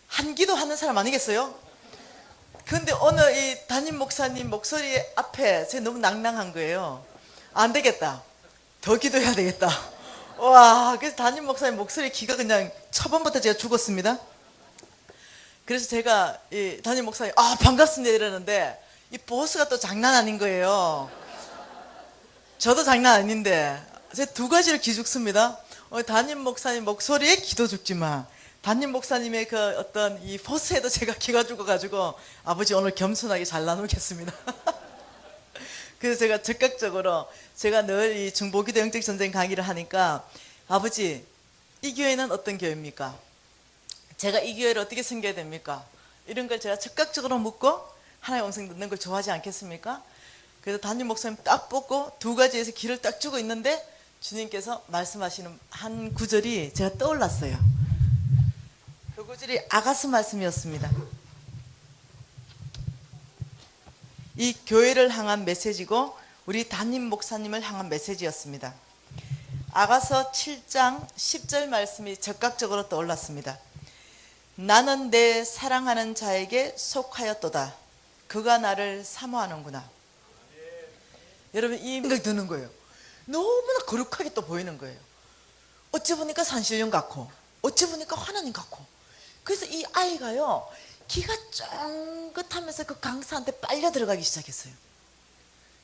한 기도 하는 사람 아니겠어요? 근데 오늘 이 담임 목사님 목소리 앞에 제가 너무 낭낭한 거예요. 안 되겠다, 더 기도해야 되겠다. 와, 그래서 담임 목사님 목소리 기가 그냥 초반부터 제가 죽었습니다. 그래서 제가 이 담임 목사님 반갑습니다 이러는데 이 보스가 또 장난 아닌 거예요. 저도 장난 아닌데 제가 두 가지를 기죽습니다. 담임 목사님 목소리에 기도 죽지만 담임 목사님의 그 어떤 이 보스에도 제가 기가 죽어가지고 아버지 오늘 겸손하게 잘 나누겠습니다. 그래서 제가 즉각적으로 제가 늘 이 중보기도 영적 전쟁 강의를 하니까 아버지 이 교회는 어떤 교회입니까? 제가 이 교회를 어떻게 섬겨야 됩니까? 이런 걸 제가 즉각적으로 묻고 하나님의 음성 듣는 걸 좋아하지 않겠습니까? 그래서 담임 목사님 딱 뽑고 두 가지에서 기를 딱 주고 있는데 주님께서 말씀하시는 한 구절이 제가 떠올랐어요. 그 구절이 아가스 말씀이었습니다. 이 교회를 향한 메시지고 우리 담임 목사님을 향한 메시지였습니다. 아가서 7장 10절 말씀이 적극적으로 떠올랐습니다. 나는 내 사랑하는 자에게 속하였도다. 그가 나를 사모하는구나. 여러분 이 생각이 드는 거예요. 너무나 거룩하게 또 보이는 거예요. 어찌 보니까 산신령 같고 어찌 보니까 하나님 같고. 그래서 이 아이가요 기가 쫑긋하면서 그 강사한테 빨려 들어가기 시작했어요.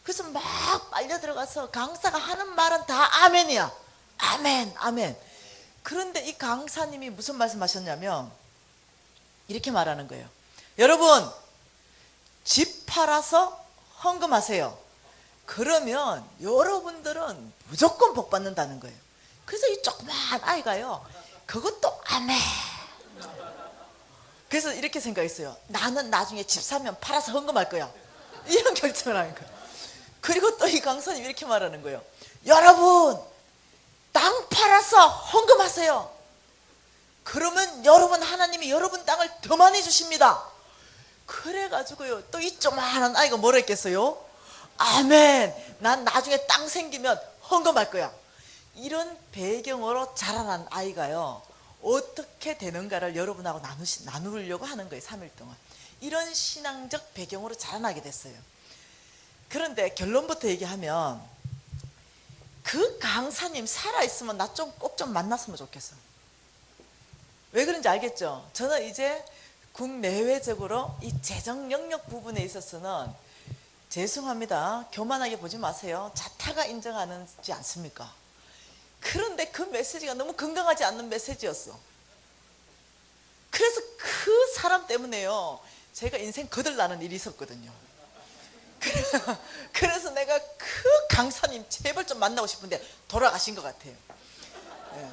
그래서 막 빨려 들어가서 강사가 하는 말은 다 아멘이야. 아멘 아멘. 그런데 이 강사님이 무슨 말씀하셨냐면 이렇게 말하는 거예요. 여러분 집 팔아서 헌금하세요. 그러면 여러분들은 무조건 복 받는다는 거예요. 그래서 이 조그만 아이가요 그것도 아멘. 그래서 이렇게 생각했어요. 나는 나중에 집 사면 팔아서 헌금할 거야. 이런 결정을 하는 거예요. 그리고 또 이 강사님이 이렇게 말하는 거예요. 여러분 땅 팔아서 헌금하세요. 그러면 여러분 하나님이 여러분 땅을 더 많이 주십니다. 그래가지고요 또 이 조그마한 아이가 뭐라 했겠어요? 아멘. 난 나중에 땅 생기면 헌금할 거야. 이런 배경으로 자라난 아이가요 어떻게 되는가를 여러분하고 나누려고 하는 거예요. 3일 동안 이런 신앙적 배경으로 자라나게 됐어요. 그런데 결론부터 얘기하면 그 강사님 살아있으면 나 좀 꼭 좀 만났으면 좋겠어. 왜 그런지 알겠죠? 저는 이제 국내외적으로 이 재정 영역 부분에 있어서는 죄송합니다. 교만하게 보지 마세요. 자타가 인정하지 않습니까? 그런데 그 메시지가 너무 건강하지 않는 메시지였어. 그래서 그 사람 때문에요 제가 인생 거들나는 일이 있었거든요. 그래서 내가 그 강사님 제발 좀 만나고 싶은데 돌아가신 것 같아요. 네.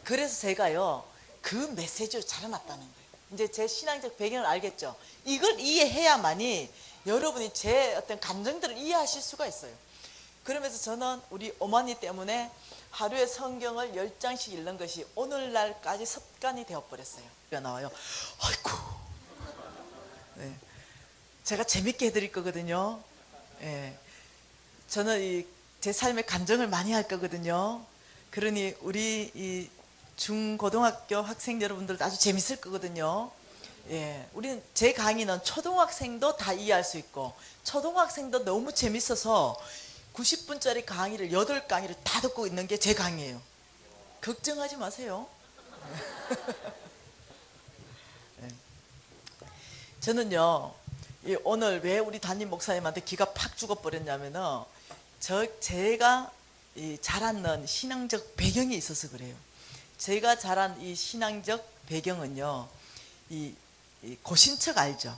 그래서 제가요 그 메시지로 자라났다는 거예요. 이제 제 신앙적 배경을 알겠죠. 이걸 이해해야만이 여러분이 제 어떤 감정들을 이해하실 수가 있어요. 그러면서 저는 우리 어머니 때문에 하루에 성경을 10장씩 읽는 것이 오늘날까지 습관이 되어버렸어요. 나와요. 아이고. 네. 제가 재밌게 해드릴 거거든요. 네. 저는 제 삶의 간증을 많이 할 거거든요. 그러니 우리 이 중고등학교 학생 여러분들도 아주 재밌을 거거든요. 예, 우리는 제 강의는 초등학생도 다 이해할 수 있고 초등학생도 너무 재밌어서 90분짜리 강의를 8강의를 다 듣고 있는 게 제 강의예요. 걱정하지 마세요. 네. 저는요 오늘 왜 우리 담임 목사님한테 기가 팍 죽어버렸냐면은 제가 자랐는 신앙적 배경이 있어서 그래요. 제가 자란 이 신앙적 배경은요 이 고신척 알죠?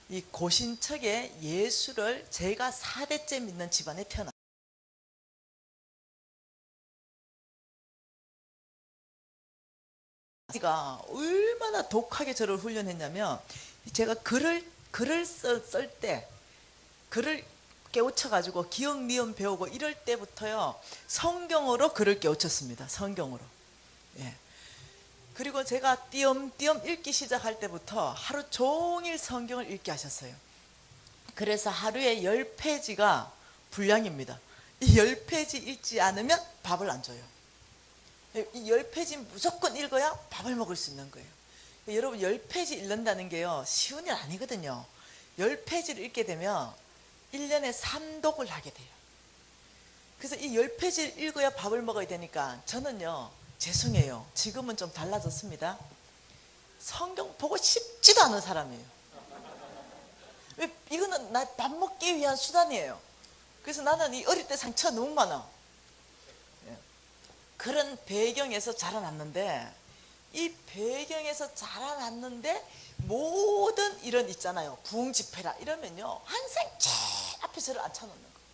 이 고신척의 예수를 제가 4대째 믿는 집안에 태어났어요. 가 얼마나 독하게 저를 훈련했냐면 제가 글을 쓸 때 글을 깨우쳐가지고 기억 미음 배우고 이럴 때부터요 성경으로 글을 깨우쳤습니다. 성경으로. 예. 그리고 제가 띄엄띄엄 읽기 시작할 때부터 하루 종일 성경을 읽게 하셨어요. 그래서 하루에 10페이지가 분량입니다. 이 10페이지 읽지 않으면 밥을 안 줘요. 이 10페이지 무조건 읽어야 밥을 먹을 수 있는 거예요. 여러분 10페이지 읽는다는 게요 쉬운 일 아니거든요. 10페이지를 읽게 되면 1년에 3독을 하게 돼요. 그래서 이 10페이지를 읽어야 밥을 먹어야 되니까 저는요 죄송해요. 지금은 좀 달라졌습니다. 성경 보고 싶지도 않은 사람이에요. 왜? 이거는 나 밥 먹기 위한 수단이에요. 그래서 나는 이 어릴 때 상처가 너무 많아. 그런 배경에서 자라났는데 이 배경에서 자라났는데 모든 이런 있잖아요 부흥 집회라 이러면요 항상 제일 앞에 저를 앉혀놓는 거예요.